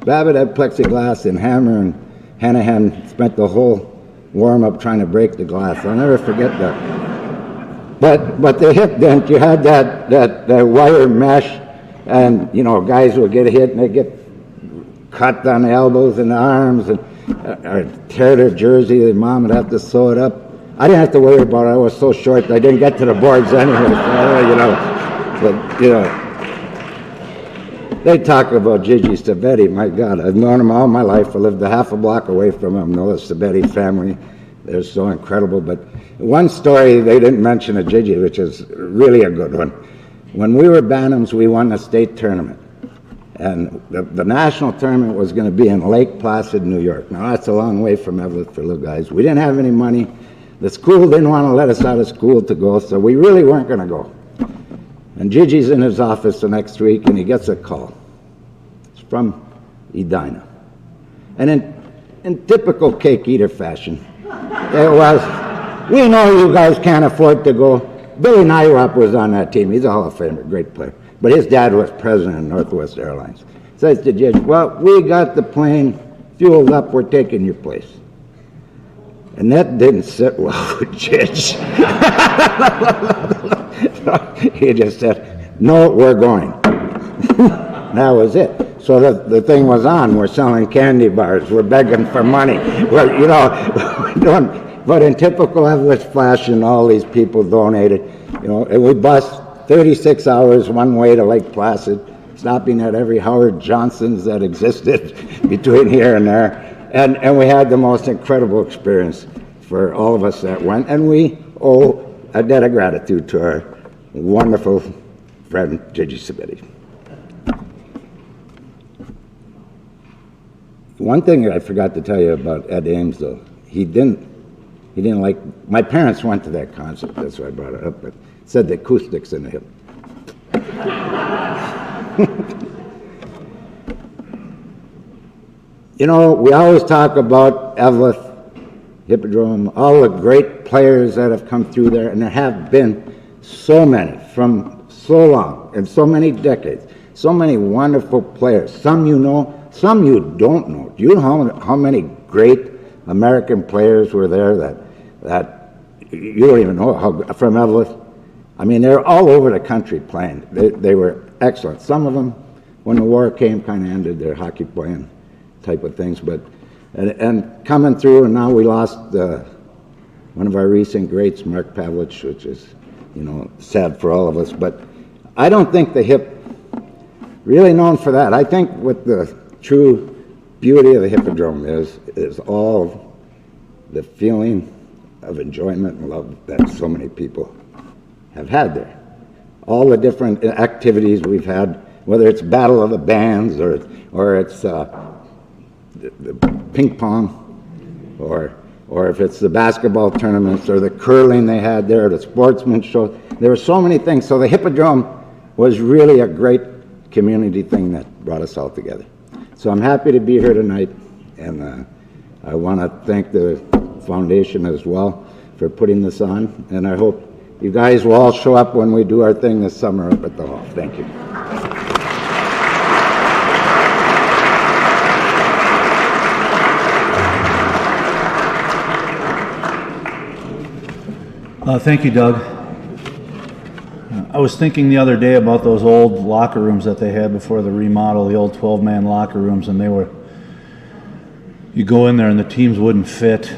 Babbitt had plexiglass, and Hammer and Hanahan spent the whole warm-up trying to break the glass. I'll never forget that. But the hip dent, you had that wire mesh, and, you know, guys would get hit, and they'd get cut on the elbows and the arms, and or tear their jersey. Their mom would have to sew it up. I didn't have to worry about it. I was so short that I didn't get to the boards anyway. So, you know, but you know, they talk about Gigi Sabetti. My God, I've known him all my life. I lived a half a block away from him. Know the Sabetti family. They're so incredible. But one story they didn't mention of Gigi, which is really a good one. When we were Bantams, we won the state tournament. And the national tournament was going to be in Lake Placid, New York. Now, that's a long way from Eveleth for little guys. We didn't have any money. The school didn't want to let us out of school to go, so we really weren't going to go. And Gigi's in his office the next week, and he gets a call. It's from Edina. And in typical cake eater fashion, it was, we know you guys can't afford to go. Billy Nyrop was on that team. He's a Hall of Famer, great player. But his dad was president of Northwest Airlines. Says to Gigi, well, we got the plane fueled up. We're taking your place. And that didn't sit well with Gigi. He just said, no, we're going. That was it. So the thing was on. We're selling candy bars. We're begging for money. We're, you know, doing, but in typical Eveleth fashion, all these people donated. You know, and we bused 36 hours one way to Lake Placid, stopping at every Howard Johnson's that existed between here and there. And we had the most incredible experience for all of us that went. And we owe a debt of gratitude to our wonderful friend, Gigi Sabetti. One thing I forgot to tell you about Ed Ames, though, he didn't like, my parents went to that concert, that's why I brought it up, but said the acoustics in the hip. You know, we always talk about Eveleth, Hippodrome, all the great players that have come through there, and there have been so many from so long, and so many decades, so many wonderful players. Some you know, some you don't know. Do you know how many great American players were there that you don't even know how, from Eveleth? I mean, they're all over the country playing. They were excellent. Some of them, when the war came, kind of ended their hockey playing type of things, but and coming through, and now we lost one of our recent greats, Mark Pavlich, which is, you know, sad for all of us. But I don't think the hip really known for that. I think what the true beauty of the Hippodrome is all the feeling of enjoyment and love that so many people have had there. All the different activities we've had, whether it's Battle of the Bands or it's the ping pong, or if it's the basketball tournaments or the curling they had there, the sportsman show. There were so many things. So the Hippodrome was really a great community thing that brought us all together. So I'm happy to be here tonight, and I want to thank the foundation as well for putting this on, and I hope you guys will all show up when we do our thing this summer up at the hall. Thank you. Thank you, Doug. I was thinking the other day about those old locker rooms that they had before the remodel, the old 12-man locker rooms, and you go in there and the teams wouldn't fit,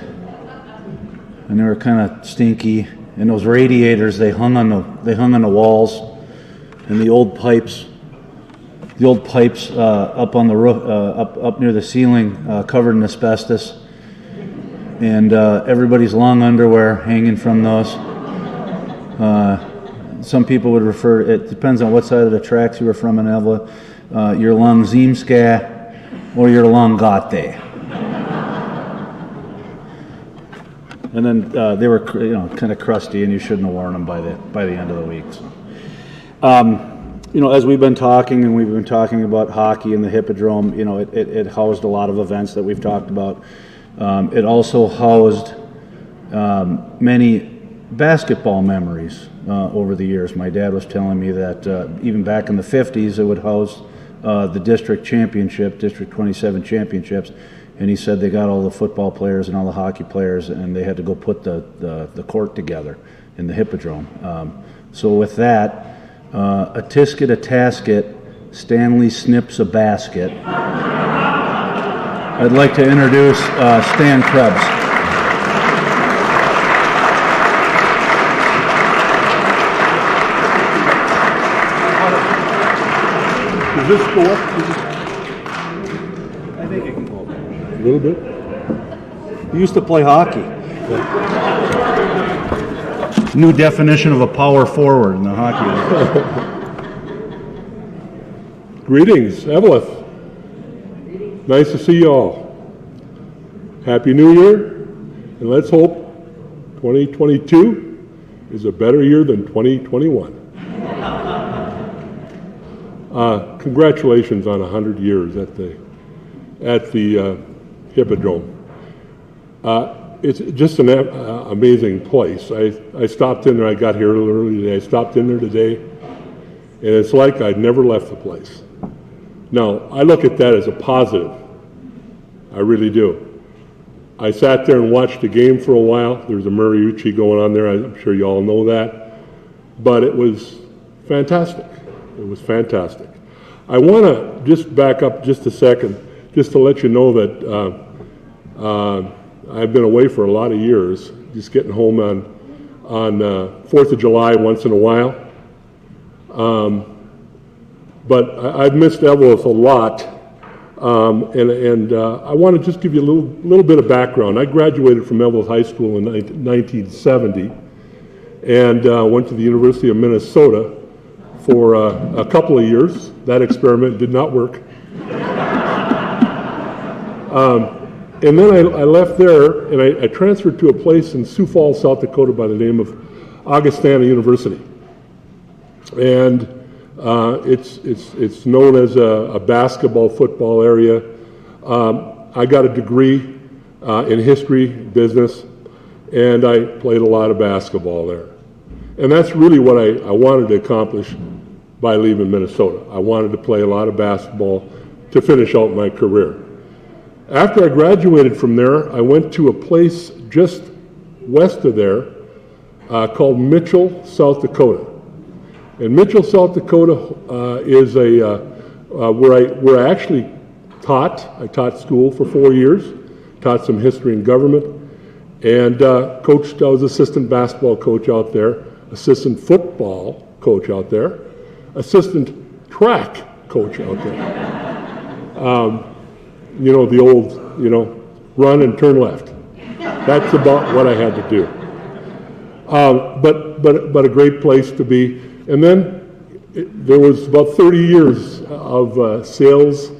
and they were kind of stinky, and those radiators, they hung on the walls, and the old pipes up on the roof, up near the ceiling, covered in asbestos, and everybody's long underwear hanging from those. Some people would refer, it depends on what side of the tracks you were from in Eveleth, your long Zimska or your long Gate. And then they were, kind of crusty, and you shouldn't have worn them by the end of the week. So. As we've been talking about hockey in the Hippodrome, it housed a lot of events that we've talked about. It also housed many basketball memories over the years. My dad was telling me that even back in the 50s, it would house the district 27 championships, and he said they got all the football players and all the hockey players, and they had to go put the court together in the Hippodrome. So with that, a tisket, a tasket, Stanley snips a basket. I'd like to introduce Stan Krebs. Does this go up? I think it can go up A little bit? He used to play hockey. New definition of a power forward in the hockey league. Greetings, Eveleth. Nice to see you all. Happy New Year, and let's hope 2022 is a better year than 2021. Congratulations on 100 years at the Hippodrome. It's just an amazing place. I stopped in there. I got here a little early today. I stopped in there today, and it's like I'd never left the place. Now, I look at that as a positive. I really do. I sat there and watched the game for a while. There's a mariachi going on there. I'm sure you all know that. But it was fantastic. It was fantastic. I want to just back up just a second, just to let you know that I've been away for a lot of years, just getting home on 4th of July once in a while. But I've missed Eveleth a lot, and I want to just give you a little bit of background. I graduated from Eveleth High School in 1970 and went to the University of Minnesota for a couple of years. That experiment did not work. And then I left there, and I transferred to a place in Sioux Falls, South Dakota by the name of Augustana University. And it's known as a basketball, football area. I got a degree in history, business, and I played a lot of basketball there. And that's really what I wanted to accomplish by leaving Minnesota. I wanted to play a lot of basketball to finish out my career. After I graduated from there, I went to a place just west of there called Mitchell, South Dakota. And Mitchell, South Dakota is where I actually taught. I taught school for 4 years, taught some history and government, and coached. I was assistant basketball coach out there, assistant football coach out there, assistant track coach out there. The old, run and turn left. That's about what I had to do. But a great place to be. And then there was about 30 years of sales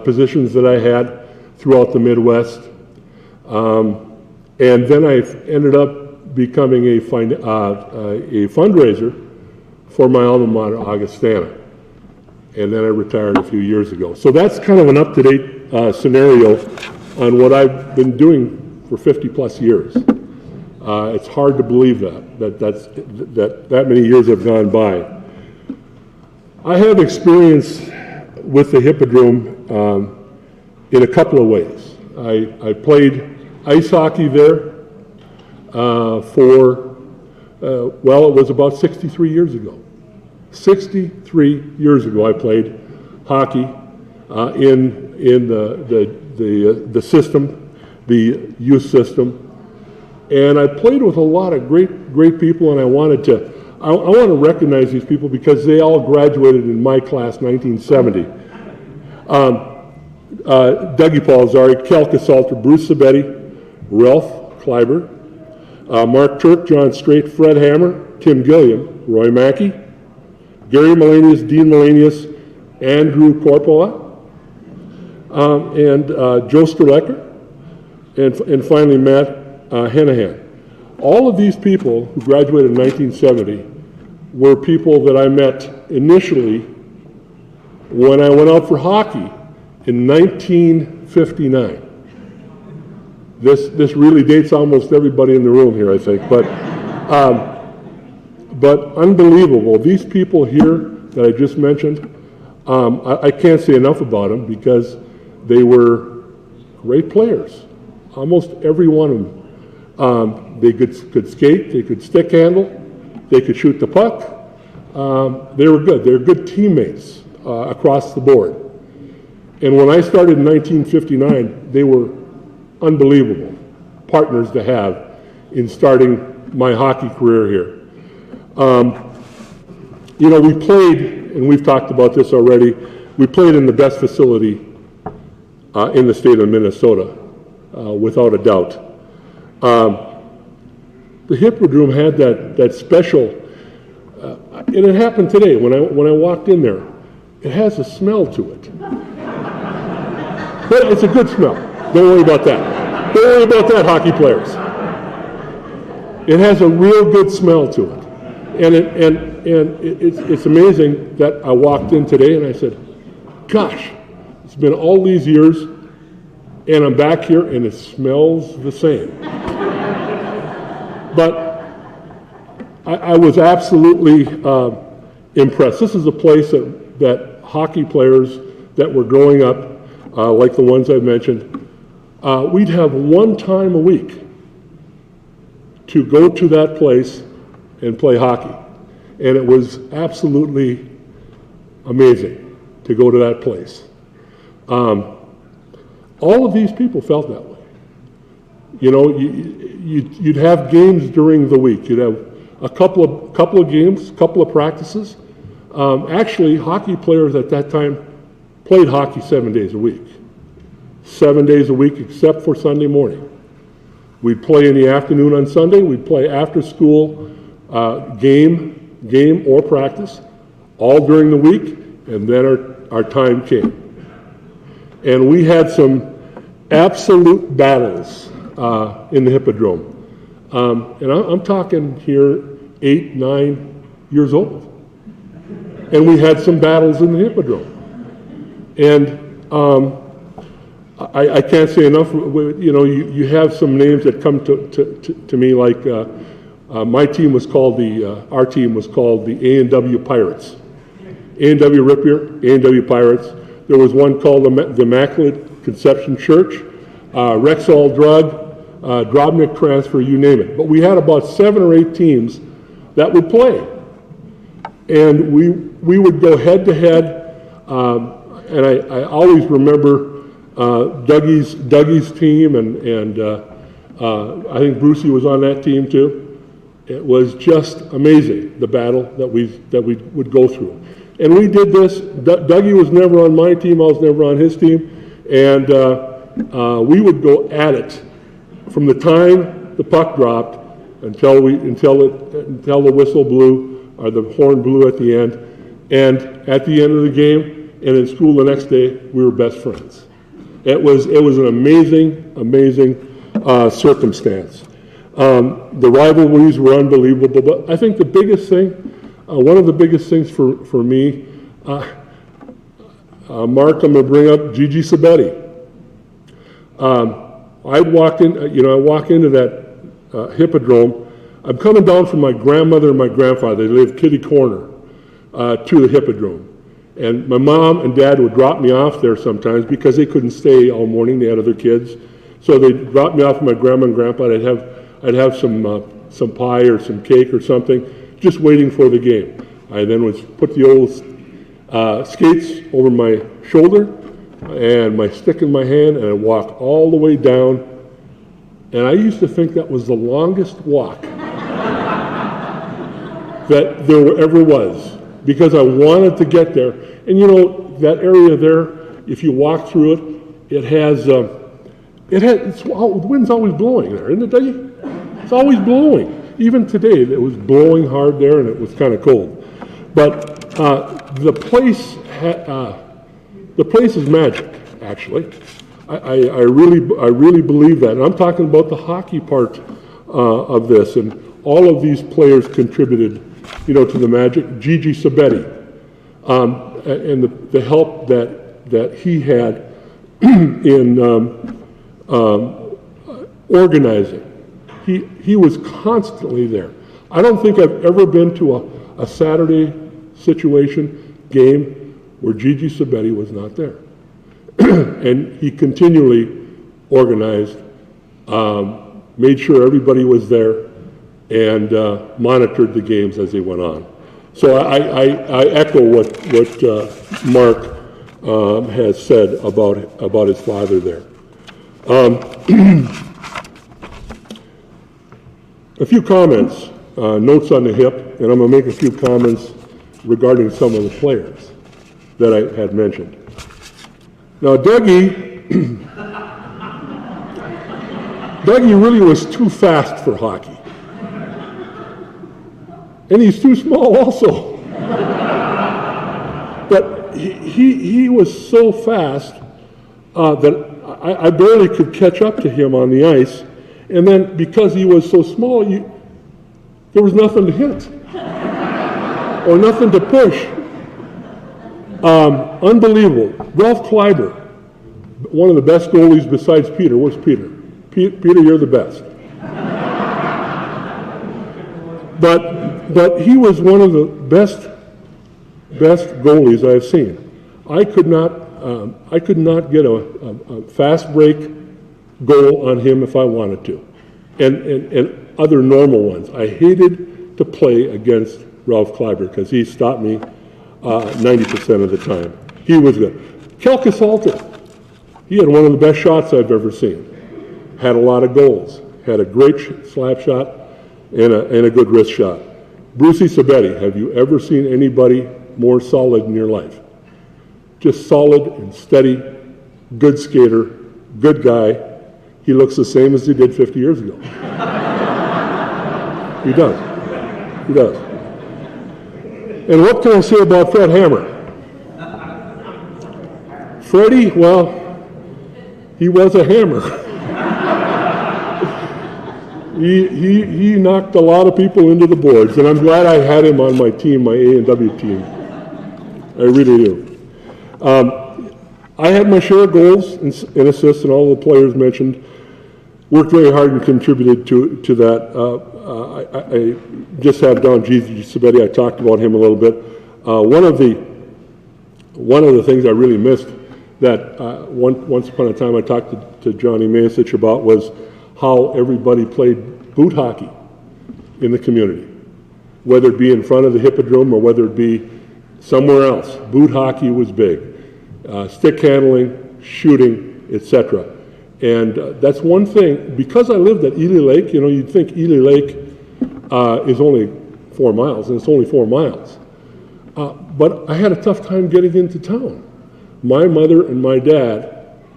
positions that I had throughout the Midwest. And then I ended up becoming a fundraiser for my alma mater, Augustana. And then I retired a few years ago. So that's kind of an up-to-date scenario on what I've been doing for 50 plus years. It's hard to believe that many years have gone by. I have experience with the Hippodrome in a couple of ways. I played ice hockey there it was about 63 years ago. 63 years ago, I played hockey in the system, the youth system, and I played with a lot of great people, and I want to recognize these people because they all graduated in my class, 1970. Dougie Palazzari, Cal Casalter, Bruce Sabetti, Ralph Kleiber, Mark Turk, John Strait, Fred Hammer, Tim Gilliam, Roy Mackey, Gary Melanius, Dean Melanius, Andrew Corpola, and Joe Strelecker, and finally Matt Henahan. All of these people who graduated in 1970 were people that I met initially when I went out for hockey in 1959. This really dates almost everybody in the room here, I think, but unbelievable. These people here that I just mentioned, I can't say enough about them because they were great players, almost every one of them. They could skate, they could stick handle, they could shoot the puck. They were good. They were good teammates across the board. And when I started in 1959, they were unbelievable partners to have in starting my hockey career here. You know, we played, and we've talked about this already, we played in the best facility in the state of Minnesota, without a doubt. The Hippodrome had that special, and it happened today when I walked in there. It has a smell to it. But it's a good smell. Don't worry about that. Don't worry about that, hockey players. It has a real good smell to it. And it's amazing that I walked in today and I said, gosh, it's been all these years and I'm back here and it smells the same. But I was absolutely impressed. This is a place that hockey players that were growing up, like the ones I mentioned, we'd have one time a week to go to that place and play hockey. And it was absolutely amazing to go to that place. All of these people felt that way. You know, you'd have games during the week. You'd have a couple of games, couple of practices. Actually, hockey players at that time played hockey 7 days a week. 7 days a week except for Sunday morning. We'd play in the afternoon on Sunday. We'd play after school game or practice, all during the week, and then our time came. And we had some absolute battles in the Hippodrome. And I'm talking here 8, 9 years old. And we had some battles in the Hippodrome. And I can't say enough. You know, you have some names that come to me, like my team was called our team was called the A&W Pirates. A&W Rippier, A&W Pirates. There was one called the Immaculate Conception Church, Rexall Drug, Drobnik Transfer, you name it. But we had about 7 or 8 teams that would play. And we would go head to head, and I always remember Dougie's team, and I think Brucey was on that team too. It was just amazing, the battle that we would go through. And we did this. Dougie was never on my team, I was never on his team, and we would go at it from the time the puck dropped until the whistle blew or the horn blew at the end. And at the end of the game and in school the next day, we were best friends. It was an amazing circumstance. The rivalries were unbelievable, but I think the biggest thing, one of the biggest things for me, Mark, I'm going to bring up Gigi Sabetti. I walk into that Hippodrome. I'm coming down from my grandmother and my grandfather. They lived kitty corner to the Hippodrome. And my mom and dad would drop me off there sometimes because they couldn't stay all morning. They had other kids. So they'd drop me off with my grandma and grandpa. I'd have some pie or some cake or something, just waiting for the game. I then was put the old skates over my shoulder and my stick in my hand, and I walk all the way down. And I used to think that was the longest walk that there ever was, because I wanted to get there. And you know, that area there, if you walk through it, the wind's always blowing there, isn't it, Dougie? It's always blowing. Even today, it was blowing hard there, and it was kind of cold. But the place is magic, actually. I really believe that. And I'm talking about the hockey part of this, and all of these players contributed, you know, to the magic. Gigi Sabetti, and the help that he had in organizing. He was constantly there. I don't think I've ever been to a Saturday game where Gigi Sabetti was not there. And he continually organized, made sure everybody was there, and monitored the games as they went on. So I echo what Mark has said about his father there. A few comments, notes on the hip, and I'm going to make a few comments regarding some of the players that I had mentioned. Now, Dougie really was too fast for hockey. And he's too small also. But he was so fast that I barely could catch up to him on the ice. And then because he was so small, there was nothing to hit or nothing to push. Unbelievable. Ralph Kleiber, one of the best goalies besides Peter. Where's Peter? Peter, you're the best. But he was one of the best goalies I've seen. I could not get a fast break goal on him if I wanted to, and other normal ones. I hated to play against Ralph Kleiber because he stopped me 90% of the time. He was good. Kelka Salter, he had one of the best shots I've ever seen. Had a lot of goals. Had a great slap shot and a good wrist shot. Brucey Sabetti, have you ever seen anybody more solid in your life? Just solid and steady, good skater, good guy. He looks the same as he did 50 years ago. He does. He does. And what can I say about Fred Hammer? Freddie, well, he was a hammer. He knocked a lot of people into the boards, and I'm glad I had him on my team, my A&W team. I really do. I had my share of goals and assists, and all the players mentioned worked very hard and contributed to that. I just have down Gigi Sabetti. I talked about him a little bit. One of the things I really missed that once upon a time I talked to Johnny Masich about was how everybody played boot hockey in the community, whether it be in front of the Hippodrome or whether it be somewhere else. Boot hockey was big. Stick handling, shooting, etc. And that's one thing. Because I lived at Ely Lake, you know, you'd think Ely Lake is only 4 miles, and it's only 4 miles. But I had a tough time getting into town. My mother and my dad,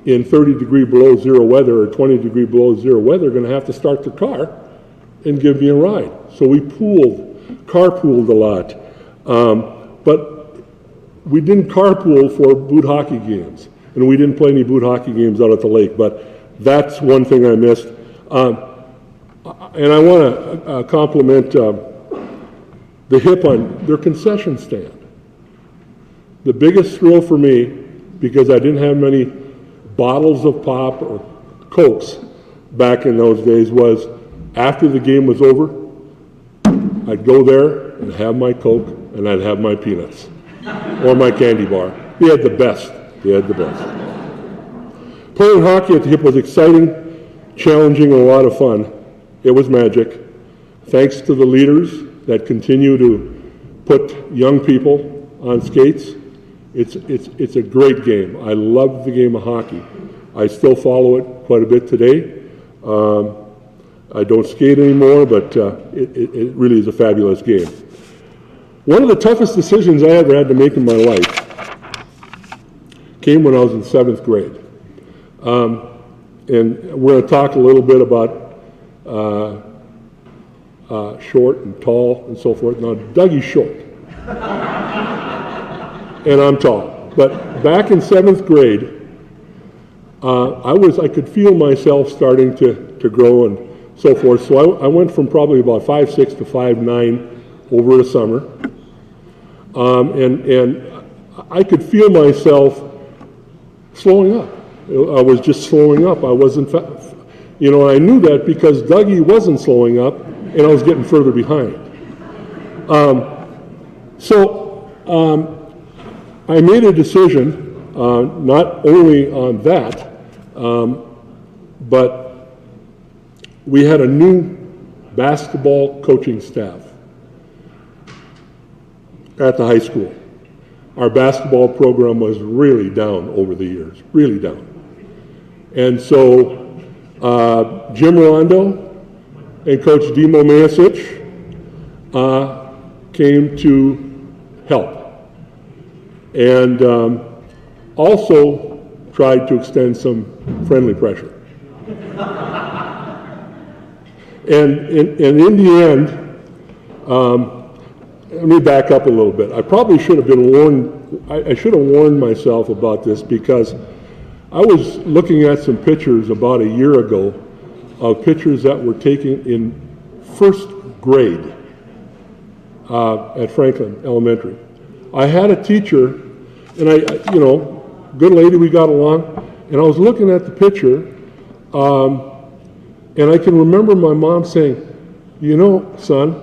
in 30-degree below zero weather or 20-degree below zero weather, are going to have to start the car and give me a ride. So we carpooled a lot. But we didn't carpool for boot hockey games, and we didn't play any boot hockey games out at the lake. But that's one thing I missed. And I want to compliment the Hip on their concession stand. The biggest thrill for me, because I didn't have many bottles of pop or Cokes back in those days, was after the game was over, I'd go there and have my Coke, and I'd have my peanuts or my candy bar. They had the best. They had the best. Playing hockey at the Hip was exciting, challenging, and a lot of fun. It was magic. Thanks to the leaders that continue to put young people on skates. It's a great game. I love the game of hockey. I still follow it quite a bit today. I don't skate anymore, but it really is a fabulous game. One of the toughest decisions I ever had to make in my life came when I was in 7th grade. And we're going to talk a little bit about short and tall and so forth. Now, Dougie's short. And I'm tall. But back in 7th grade, I could feel myself starting to grow and so forth. So I went from probably about 5'6" to 5'9" over the summer. And I could feel myself slowing up. I was just slowing up. I wasn't, I knew that because Dougie wasn't slowing up and I was getting further behind. I made a decision, not only on that, but we had a new basketball coaching staff at the high school. Our basketball program was really down over the years, really down. And so Jim Rolando and Coach Dimo Masic came to help. And also tried to extend some friendly pressure. And in the end, let me back up a little bit. I probably should have been warned, I should have warned myself about this because I was looking at some pictures about a year ago of pictures that were taken in 1st grade at Franklin Elementary. I had a teacher, and good lady, we got along, and I was looking at the picture, and I can remember my mom saying, son,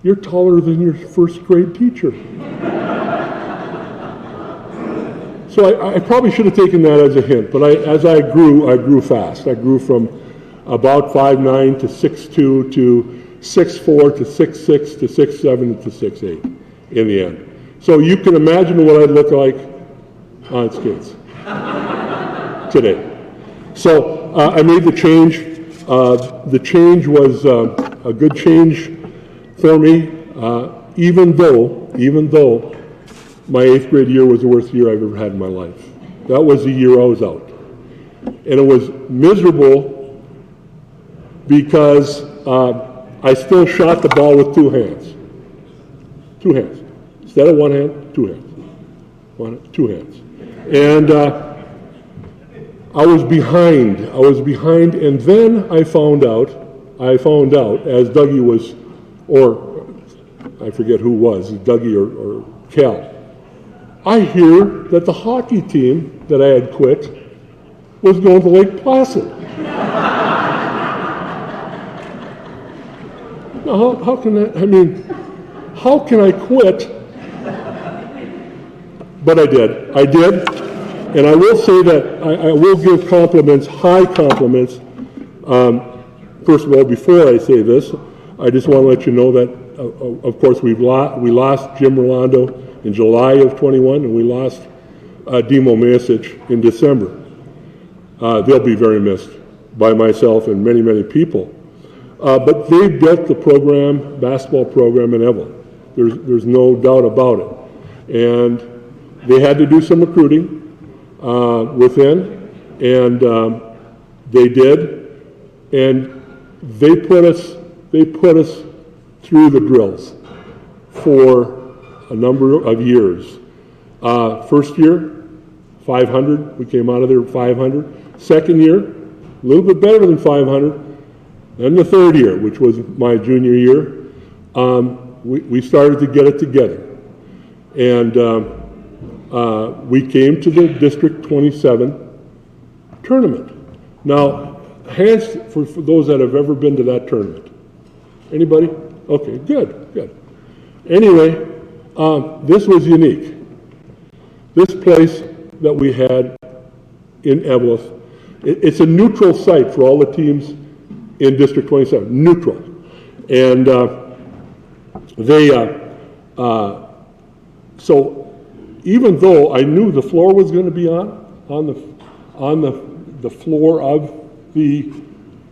you're taller than your 1st grade teacher. So I probably should have taken that as a hint, but as I grew fast. I grew from about 5'9" to 6'2" to 6'4" to 6'6" to 6'7" to 6'8" in the end. So you can imagine what I'd look like on skates today. So I made the change. The change was a good change for me, even though my 8th grade year was the worst year I've ever had in my life. That was the year I was out. And it was miserable because I still shot the ball with 2 hands. 2 hands. Instead of 1 hand, 2 hands. 2 hands. And I was behind, and then I found out, as Dougie was, or I forget who was, Dougie or Cal, I hear that the hockey team that I had quit was going to Lake Placid. Now, how can that, how can I quit? But I did, and I will say that I will give compliments, high compliments. First of all, before I say this, I just want to let you know that, of course, we lost Jim Rolando in July of 21, and we lost Dimo Masic in December. They'll be very missed by myself and many, many people. But they built the program, basketball program in Eveleth. There's no doubt about it. And they had to do some recruiting within, and they did. And they put us through the drills for a number of years. First year, 500. We came out of there at 500. Second year, a little bit better than 500. Then the third year, which was my junior year, we started to get it together. And we came to the District 27 tournament. Now, hands for those that have ever been to that tournament. Anybody? Okay, good. Anyway, this was unique. This place that we had in Eveleth, it's a neutral site for all the teams in District 27, neutral. And They, so even though I knew the floor was going to be on the floor of the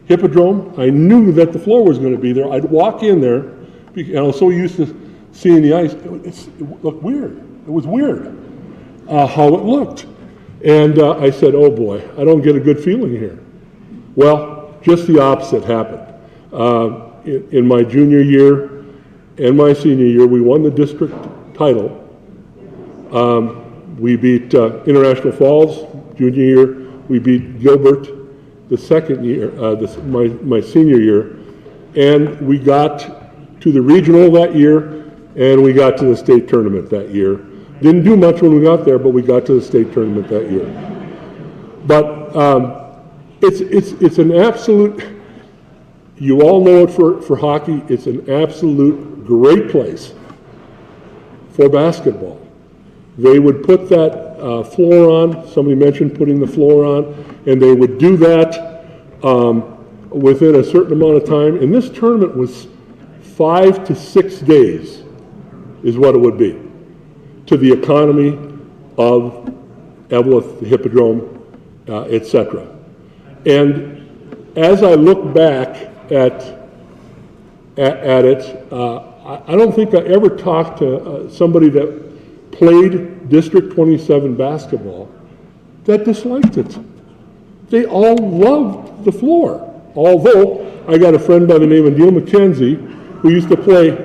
Hippodrome, I knew that the floor was going to be there. I'd walk in there, and I was so used to seeing the ice. It looked weird. It was weird how it looked. And I said, oh boy, I don't get a good feeling here. Well, just the opposite happened. In my junior year and my senior year, we won the district title. We beat International Falls junior year. We beat Gilbert the second year, my senior year. And we got to the regional that year, and we got to the state tournament that year. Didn't do much when we got there, but we got to the state tournament that year. But it's an absolute, you all know it for hockey, it's an absolute great place for basketball. They would put that floor on, somebody mentioned putting the floor on, and they would do that within a certain amount of time. And this tournament was 5 to 6 days is what it would be to the economy of Eveleth, the Hippodrome, etc. And as I look back at it, I don't think I ever talked to somebody that played District 27 basketball that disliked it. They all loved the floor. Although I got a friend by the name of Neil McKenzie who used to play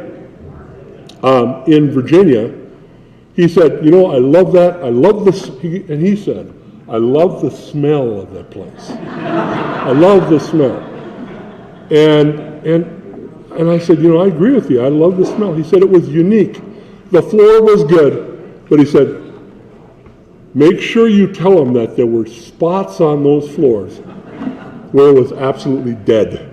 in Virginia. He said, you know, I love that. I love this. And he said, I love the smell of that place. I love the smell. And I said, you know, I agree with you. I love the smell. He said it was unique. The floor was good, but he said, make sure you tell them that there were spots on those floors where it was absolutely dead.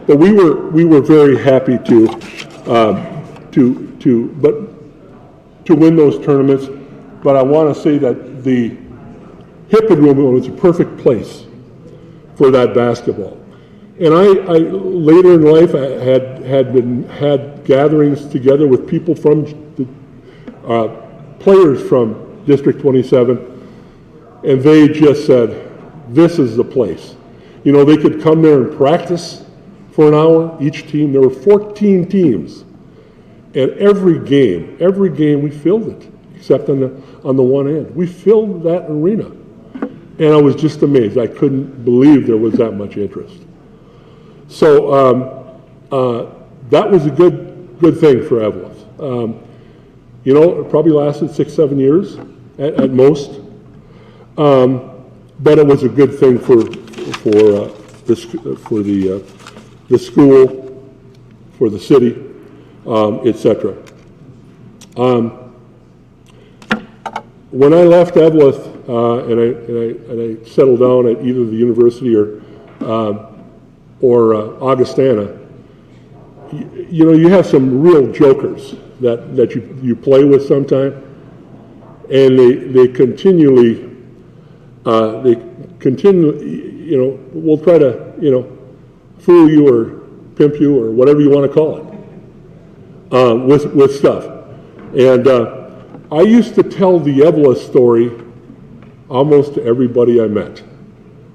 But we were very happy to win those tournaments. But I want to say that the Hippodrome was a perfect place for that basketball. And I later in life I had gatherings together with people from players from District 27, and they just said, this is the place. You know, they could come there and practice for an hour, each team. There were 14 teams. And every game we filled it, except on the one end. We filled that arena. And I was just amazed. I couldn't believe there was that much interest. So that was a good thing for Eveleth. You know, it probably lasted 6-7 years at most. But it was a good thing for the school, for the city, etc. When I left Eveleth and I settled down at either the university or Augustana, you know, you have some real jokers that you play with sometime, and they continually, you know, will try to, you know, fool you or pimp you or whatever you want to call it, with stuff. And I used to tell the Eveleth story almost to everybody I met,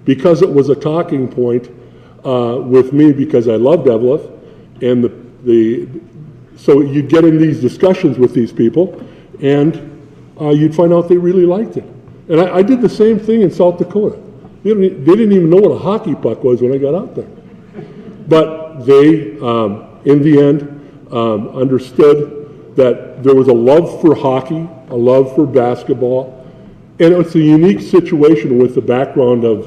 because it was a talking point with me, because I loved Eveleth, and so you'd get in these discussions with these people, and you'd find out they really liked it. And I did the same thing in South Dakota. They didn't even know what a hockey puck was when I got out there. But they, in the end, understood that there was a love for hockey, a love for basketball, and it's a unique situation with the background of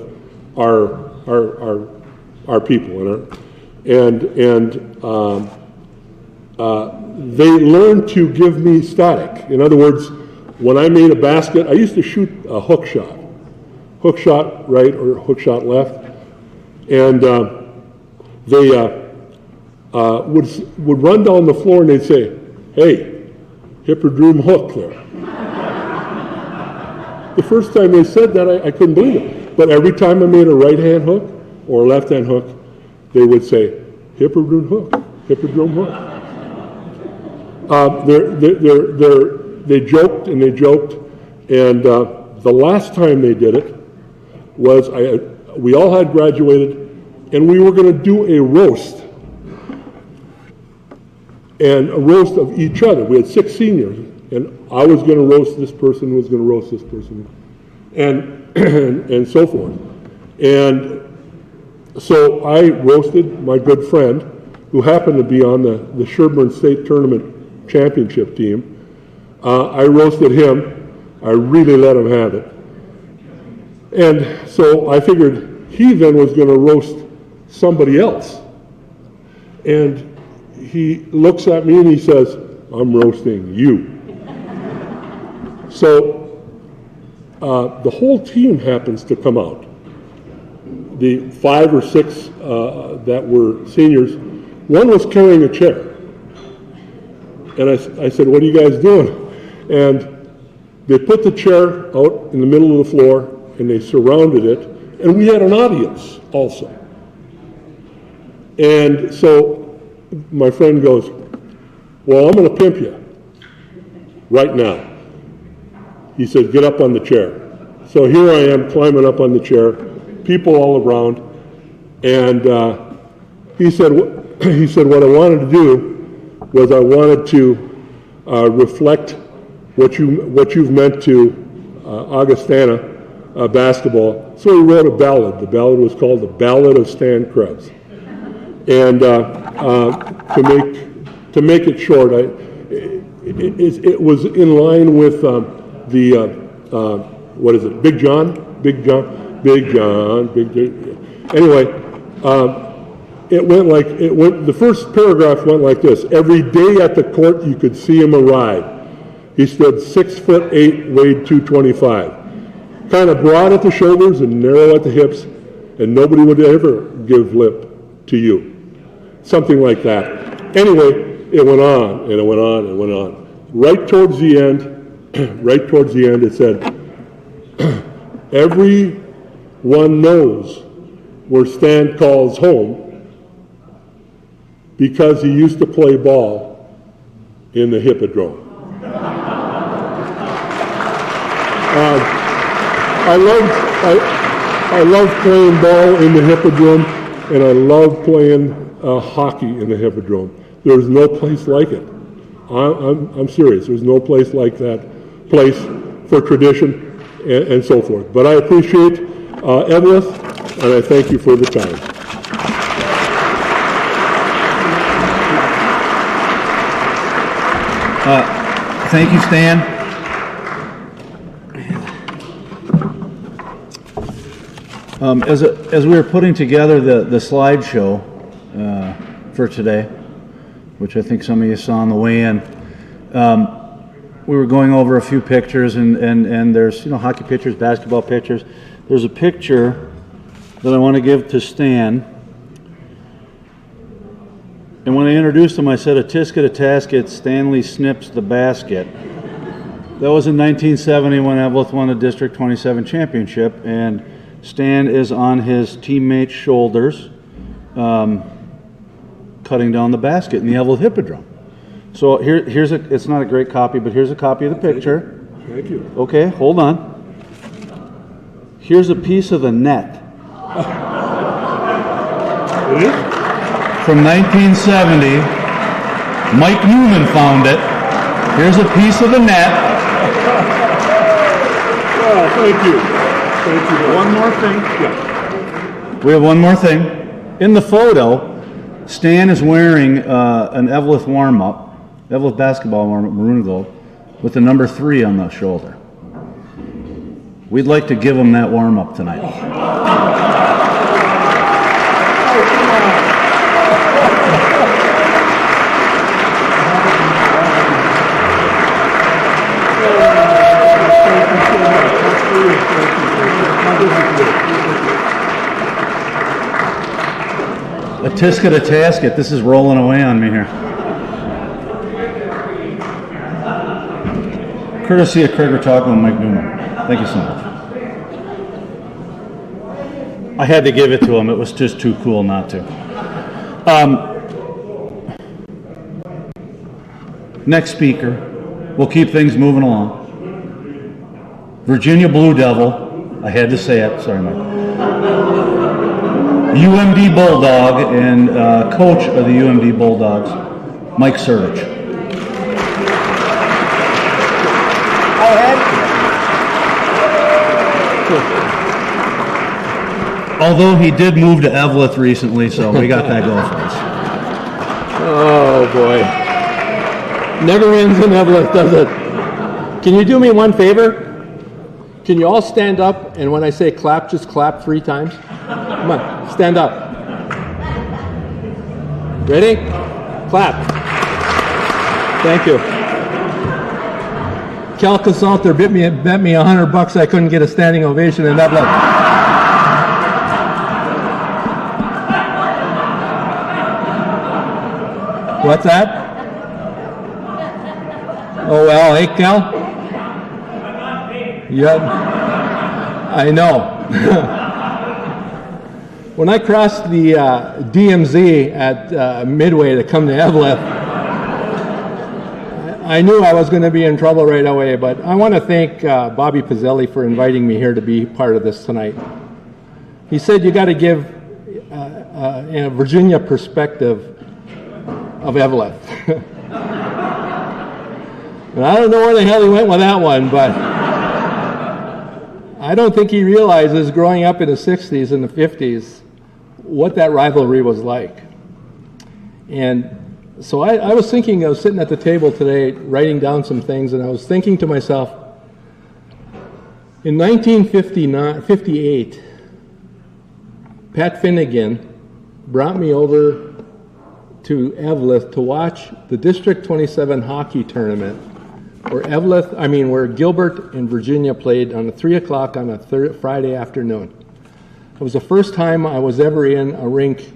our people, and they learned to give me static. In other words, when I made a basket, I used to shoot a hook shot right or hook shot left, and they would run down the floor and they'd say, "Hey, Hippodrome hook there." The first time they said that, I couldn't believe it. But every time I made a right-hand hook or a left-hand hook, they would say, "Hippodrome hook." Hippodrome hook. They joked and they joked, and the last time they did it was we all had graduated, and we were going to do a roast, and a roast of each other. We had 6 seniors, and I was going to roast this person, was going to roast this person, and and so forth. And so I roasted my good friend, who happened to be on the Sherburne State Tournament championship team. I roasted him. I really let him have it. And so I figured he then was going to roast somebody else. And he looks at me and he says, "I'm roasting you." So the whole team happens to come out. The 5 or 6 that were seniors, one was carrying a chair. And I said, "What are you guys doing?" And they put the chair out in the middle of the floor, and they surrounded it, and we had an audience also. And so my friend goes, "Well, I'm going to pimp you right now." He said, "Get up on the chair." So here I am climbing up on the chair, people all around, and he said, "What I wanted to do was I wanted to reflect what you've meant to Augustana basketball." So he wrote a ballad. The ballad was called "The Ballad of Stan Krebs." And to make it short, it was in line with what is it? Big John. Anyway. The first paragraph went like this: "Every day at the court you could see him arrive. He stood 6'8", weighed 225. Kind of broad at the shoulders and narrow at the hips, and nobody would ever give lip to you." Something like that. Anyway, it went on, and it went on, and it went on. Right towards the end, it said, "Everyone knows where Stan calls home, because he used to play ball in the Hippodrome." I love playing ball in the Hippodrome, and I love playing hockey in the Hippodrome. There's no place like it. I'm serious. There's no place like that place for tradition and so forth. But I appreciate Eveleth, and I thank you for the time. Thank you, Stan. As we were putting together the slideshow for today, which I think some of you saw on the way in, we were going over a few pictures, and there's hockey pictures, basketball pictures. There's a picture that I want to give to Stan. And when I introduced him, I said, "A tisket, a tasket, Stanley snips the basket." That was in 1970 when Eveleth won the District 27 championship, and Stan is on his teammate's shoulders, cutting down the basket in the Eveleth Hippodrome. So it's not a great copy, but here's a copy of the picture. Thank you. Okay, hold on. Here's a piece of the net. It is? From 1970, Mike Newman found it. Here's a piece of the net. Oh, thank you. Thank you. One more thing. Yeah. We have one more thing. In the photo, Stan is wearing an Eveleth warm-up, Eveleth basketball warm-up, maroon and gold, with the number 3 on the shoulder. We'd like to give him that warm-up tonight. A tisket, a tasket. This is rolling away on me here. Courtesy of Craig Rotocco and Mike Newman. Thank you so much. I had to give it to him. It was just too cool not to. Next speaker. We'll keep things moving along. Virginia Blue Devil, I had to say it, sorry Mike. UMD Bulldog and coach of the UMD Bulldogs, Mike Sertich. Although he did move to Eveleth recently, so we got that going for us. Oh, boy. Never ends in Eveleth, does it? Can you do me one favor? Can you all stand up, and when I say clap, just clap 3 times? Come on, stand up. Ready? Clap. Thank you. Cal Casalter bet me $100 I couldn't get a standing ovation in Eveleth. What's that? Oh, well, hey, Cal? Yeah, I know. When I crossed the DMZ at Midway to come to Eveleth, I knew I was going to be in trouble right away, but I want to thank Bobby Pizzelli for inviting me here to be part of this tonight. He said you got to give a Virginia perspective of Eveleth. And I don't know where the hell he went with that one, but I don't think he realizes growing up in the 60s and the 50s what that rivalry was like. And so I was thinking, I was sitting at the table today writing down some things, and I was thinking to myself, in 1958, Pat Finnegan brought me over to Eveleth to watch the District 27 hockey tournament where Gilbert and Virginia played on 3 o'clock on a Friday afternoon. It was the first time I was ever in a rink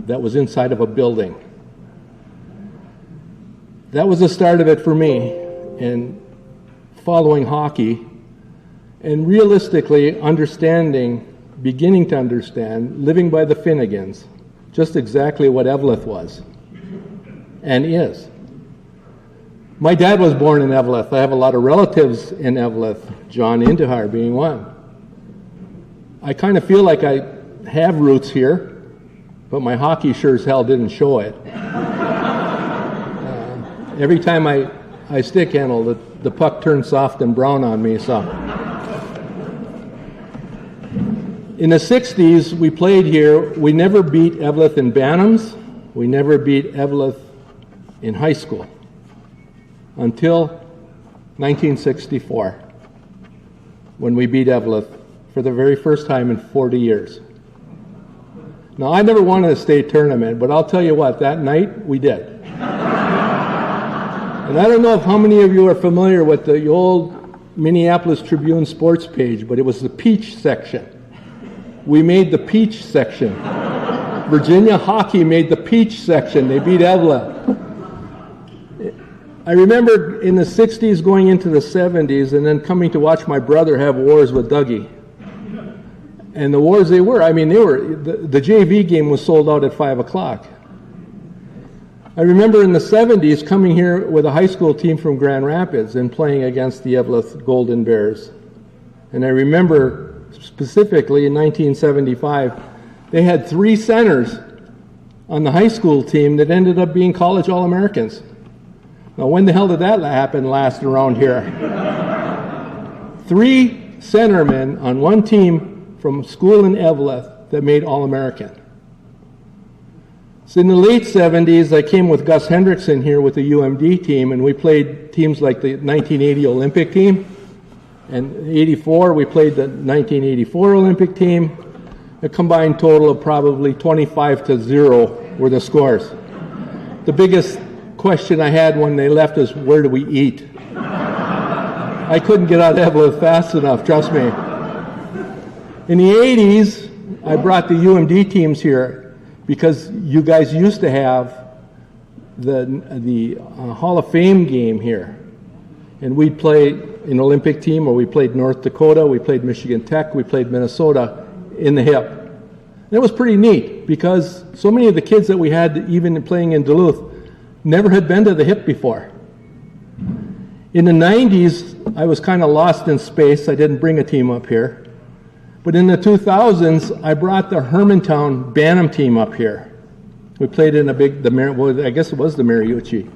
that was inside of a building. That was the start of it for me in following hockey and realistically beginning to understand, living by the Finnegans, just exactly what Eveleth was and is. My dad was born in Eveleth. I have a lot of relatives in Eveleth, John Indahar being one. I kind of feel like I have roots here, but my hockey sure as hell didn't show it. Every time I stick handle, the puck turns soft and brown on me. So, in the 60s, we played here. We never beat Eveleth in Bantams. We never beat Eveleth in high school until 1964, when we beat Eveleth for the very first time in 40 years. Now, I never won a state tournament, but I'll tell you what, that night we did. And I don't know if how many of you are familiar with the old Minneapolis Tribune sports page, but it was the Peach section. We made the Peach section. Virginia hockey made the Peach section. They beat Eveleth. I remember in the 60s going into the 70s and then coming to watch my brother have wars with Dougie. And the wars the JV game was sold out at 5 o'clock. I remember in the 70s coming here with a high school team from Grand Rapids and playing against the Eveleth Golden Bears. And I remember specifically in 1975, they had 3 centers on the high school team that ended up being college All-Americans. Now, when the hell did that happen last around here? 3 centermen on one team from school in Eveleth that made All-American. So in the late 70s, I came with Gus Hendrickson here with the UMD team, and we played teams like the 1980 Olympic team. And in 84, we played the 1984 Olympic team. A combined total of probably 25-0 were the scores. The biggest question I had when they left is, where do we eat? I couldn't get out of Eveleth fast enough, trust me. In the 80s, I brought the UMD teams here because you guys used to have the Hall of Fame game here. And we'd play an Olympic team, or we played North Dakota, we played Michigan Tech, we played Minnesota in the HIP. And it was pretty neat because so many of the kids that we had, even playing in Duluth, never had been to the Hip before. In the 90s, I was kind of lost in space. I didn't bring a team up here. But in the 2000s, I brought the Hermantown Bantam team up here. We played in I guess it was the Mariucci.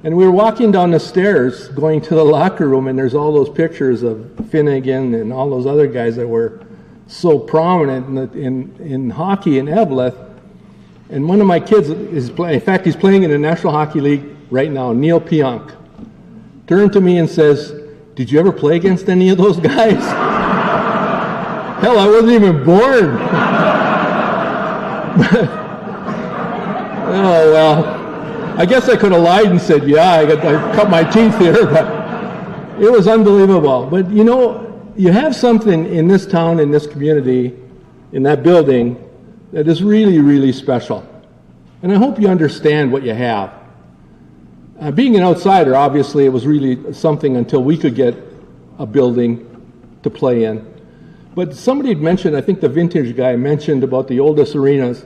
And we were walking down the stairs going to the locker room, and there's all those pictures of Finnegan and all those other guys that were so prominent in hockey in Eveleth. And one of my kids is playing, in fact, he's playing in the National Hockey League right now, Neil Pionk, turned to me and says, "Did you ever play against any of those guys?" Hell, I wasn't even born. Oh, well, I guess I could have lied and said, yeah, I cut my teeth here, but it was unbelievable. But you know, you have something in this town, in this community, in that building, that is really, really special. And I hope you understand what you have. Being an outsider, obviously, it was really something until we could get a building to play in. But somebody had mentioned, I think the vintage guy mentioned about the oldest arenas.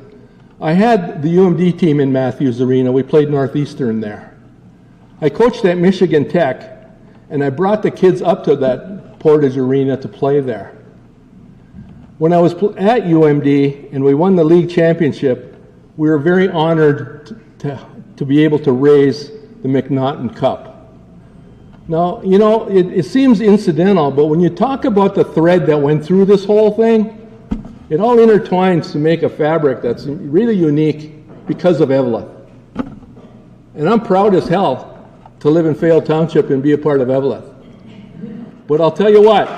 I had the UMD team in Matthews Arena. We played Northeastern there. I coached at Michigan Tech, and I brought the kids up to that Portage Arena to play there. When I was at UMD and we won the league championship, we were very honored to be able to raise the McNaughton Cup. Now, you know, it seems incidental, but when you talk about the thread that went through this whole thing, it all intertwines to make a fabric that's really unique because of Eveleth. And I'm proud as hell to live in Fayette Township and be a part of Eveleth. But I'll tell you what,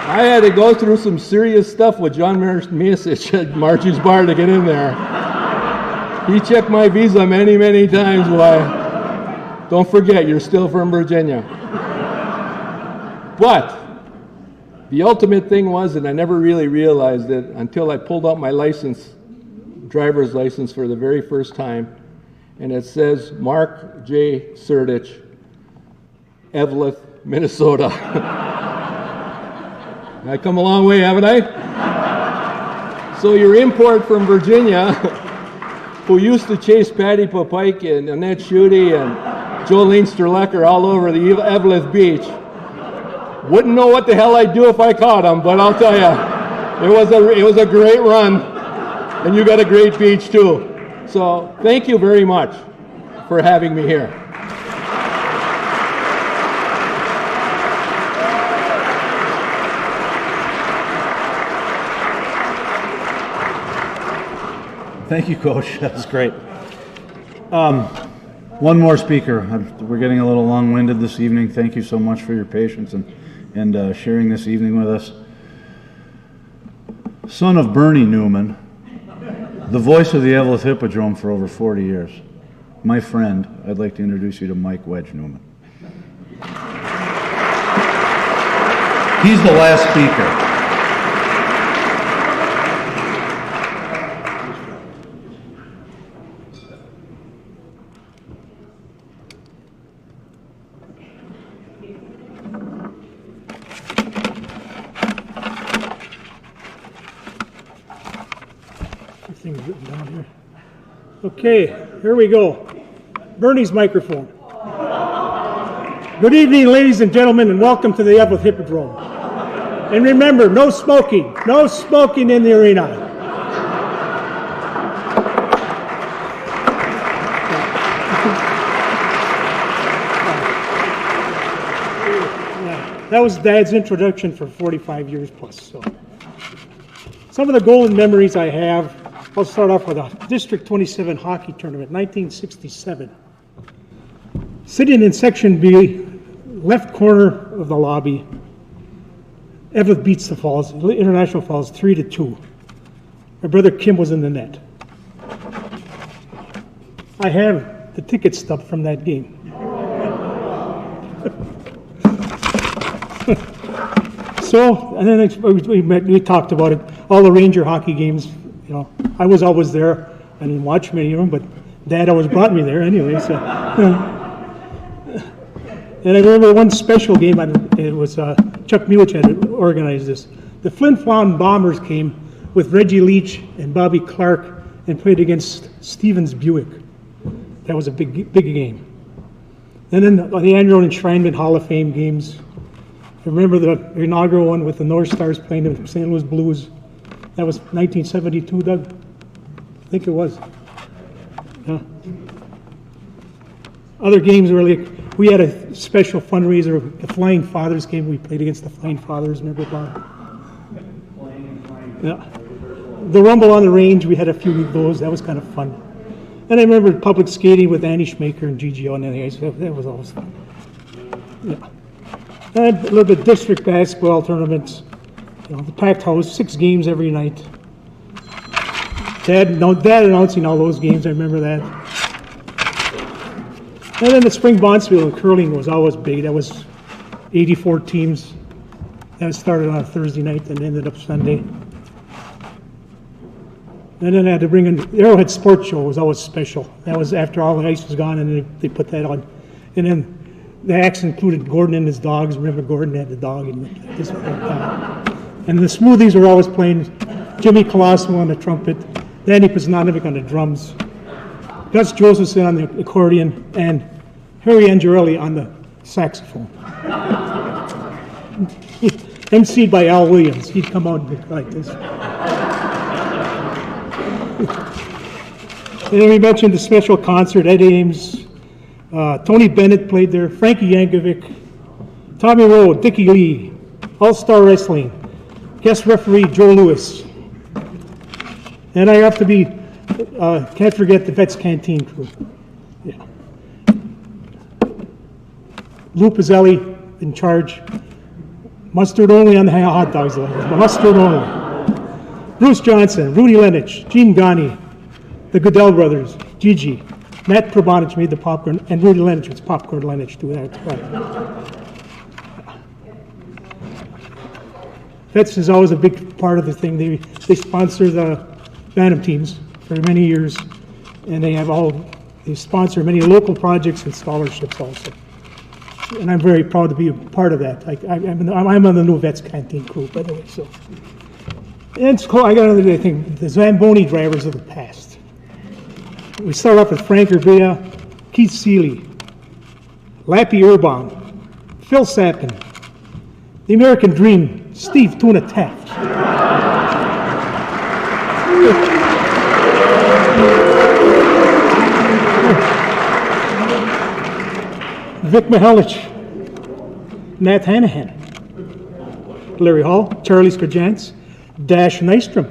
I had to go through some serious stuff with John Miasic at Margie's Bar to get in there. He checked my visa many, many times. Why? Don't forget, you're still from Virginia. But the ultimate thing was, and I never really realized it until I pulled out my license, driver's license for the very first time, and it says Mark J. Sertich, Eveleth, Minnesota. I come a long way, haven't I? So your import from Virginia, who used to chase Patty Popike and Annette Schutte and Jolene Sterlecker all over the Eveleth Beach, wouldn't know what the hell I'd do if I caught them, but I'll tell you, it was a great run, and you got a great beach too. So thank you very much for having me here. Thank you, Coach. That was great. One more speaker. We're getting a little long-winded this evening. Thank you so much for your patience and sharing this evening with us. Son of Bernie Newman, the voice of the Eveleth Hippodrome for over 40 years. My friend, I'd like to introduce you to Mike Wedge Newman. He's the last speaker. Things written down here. Okay, here we go. Bernie's microphone. Good evening, ladies and gentlemen, and welcome to the Eveleth Hippodrome. And remember, no smoking in the arena. That was Dad's introduction for 45 years plus. So, some of the golden memories I have. I'll start off with a District 27 hockey tournament, 1967. Sitting in Section B, left corner of the lobby, Eveleth beats the Falls, International Falls, 3-2. My brother Kim was in the net. I have the ticket stub from that game. So, and then we talked about it, all the Ranger hockey games. You know, I was always there. I didn't watch many of them, but Dad always brought me there anyway. So, and I remember one special game. It was Chuck Mulich had organized this. The Flin Flon Bombers came with Reggie Leach and Bobby Clark and played against Stevens Buick. That was a big game. And then the annual Enshrinement Hall of Fame games. I remember the inaugural one with the North Stars playing the St. Louis Blues. That was 1972, Doug? I think it was. Yeah. Other games were like, we had a special fundraiser, the Flying Fathers game. We played against the Flying Fathers, remember, Bob? Yeah. The Rumble on the Range, we had a few of those. That was kind of fun. And I remember public skating with Annie Schmaker and Gigi on the ice. That was always fun. Yeah. And a little bit district basketball tournaments. You know, the packed house, 6 games every night. Dad announcing all those games, I remember that. And then the spring bonspiel and curling was always big. That was 84 teams. That started on a Thursday night and ended up Sunday. And then I had to bring in, the Arrowhead Sports Show was always special. That was after all the ice was gone, and they put that on. And then the acts included Gordon and his dogs. Remember, Gordon had the dog. And the smoothies were always playing. Jimmy Colosso on the trumpet, Danny Poznanovic on the drums, Gus Josephson on the accordion, and Harry Angelelli on the saxophone. Emceed by Al Williams. He'd come out and be like this. And then we mentioned the special concert, Ed Ames, Tony Bennett played there, Frankie Yankovic, Tommy Rowe, Dickie Lee, All-Star Wrestling, guest referee Joe Lewis. And I have to be, can't forget the Vets Canteen crew. Yeah. Lou Pizzelli in charge. Mustard only on the hot dogs, mustard only. Bruce Johnson, Rudy Lenich, Gene Gani, the Goodell brothers, Gigi, Matt Probanich made the popcorn, and Rudy Lenich was Popcorn Lenich too. That's right. Vets is always a big part of the thing. They sponsor the Bantam teams for many years, and they sponsor many local projects and scholarships also. And I'm very proud to be a part of that. I'm on the new Vets Canteen crew, by the way. So, and it's cool. I got another thing: the Zamboni drivers of the past. We start off with Frank Urbea, Keith Seeley, Lappy Urban, Phil Sappin, the American Dream, Steve Tuna Taft. Vic Mihalich, Matt Hanahan, Larry Hall, Charlie Skrjans, Dash Nystrom,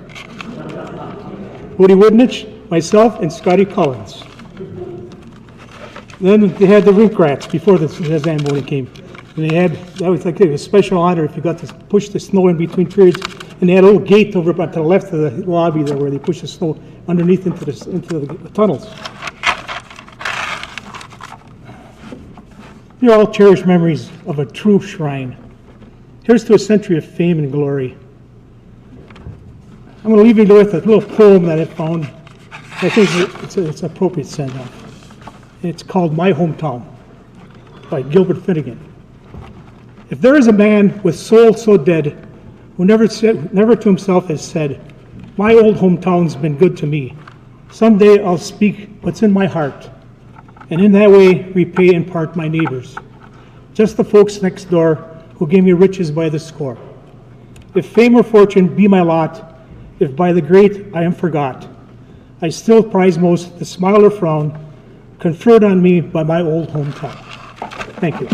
Woody Woodnich, myself, and Scotty Collins. Then they had the rink rats before the Zamboni came. And that was like a special honor if you got to push the snow in between periods. And they had a little gate over to the left of the lobby there where they push the snow underneath into the tunnels. They're all cherished memories of a true shrine. Here's to a century of fame and glory. I'm going to leave you with a little poem that I found. I think it's an appropriate send-off. It's called My Hometown by Gilbert Finnegan. If there is a man with soul so dead who never to himself has said, my old hometown's been good to me, someday I'll speak what's in my heart, and in that way repay in part my neighbors, just the folks next door who gave me riches by the score. If fame or fortune be my lot, if by the great I am forgot, I still prize most the smile or frown conferred on me by my old hometown. Thank you.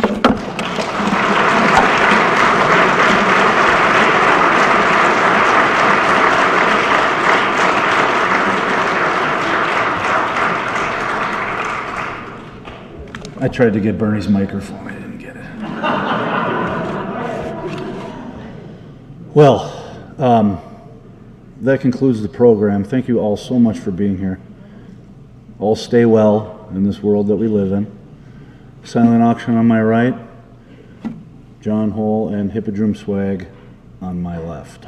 I tried to get Bernie's microphone. I didn't get it. Well, that concludes the program. Thank you all so much for being here. All stay well in this world that we live in. Silent auction on my right, John Hole and Hippodrome swag on my left.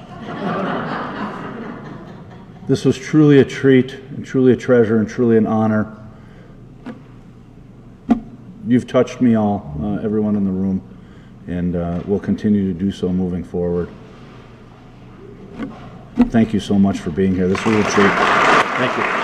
This was truly a treat, and truly a treasure, and truly an honor. You've touched me all, everyone in the room, and will continue to do so moving forward. Thank thank you so much for being here. This was a treat. Thank you.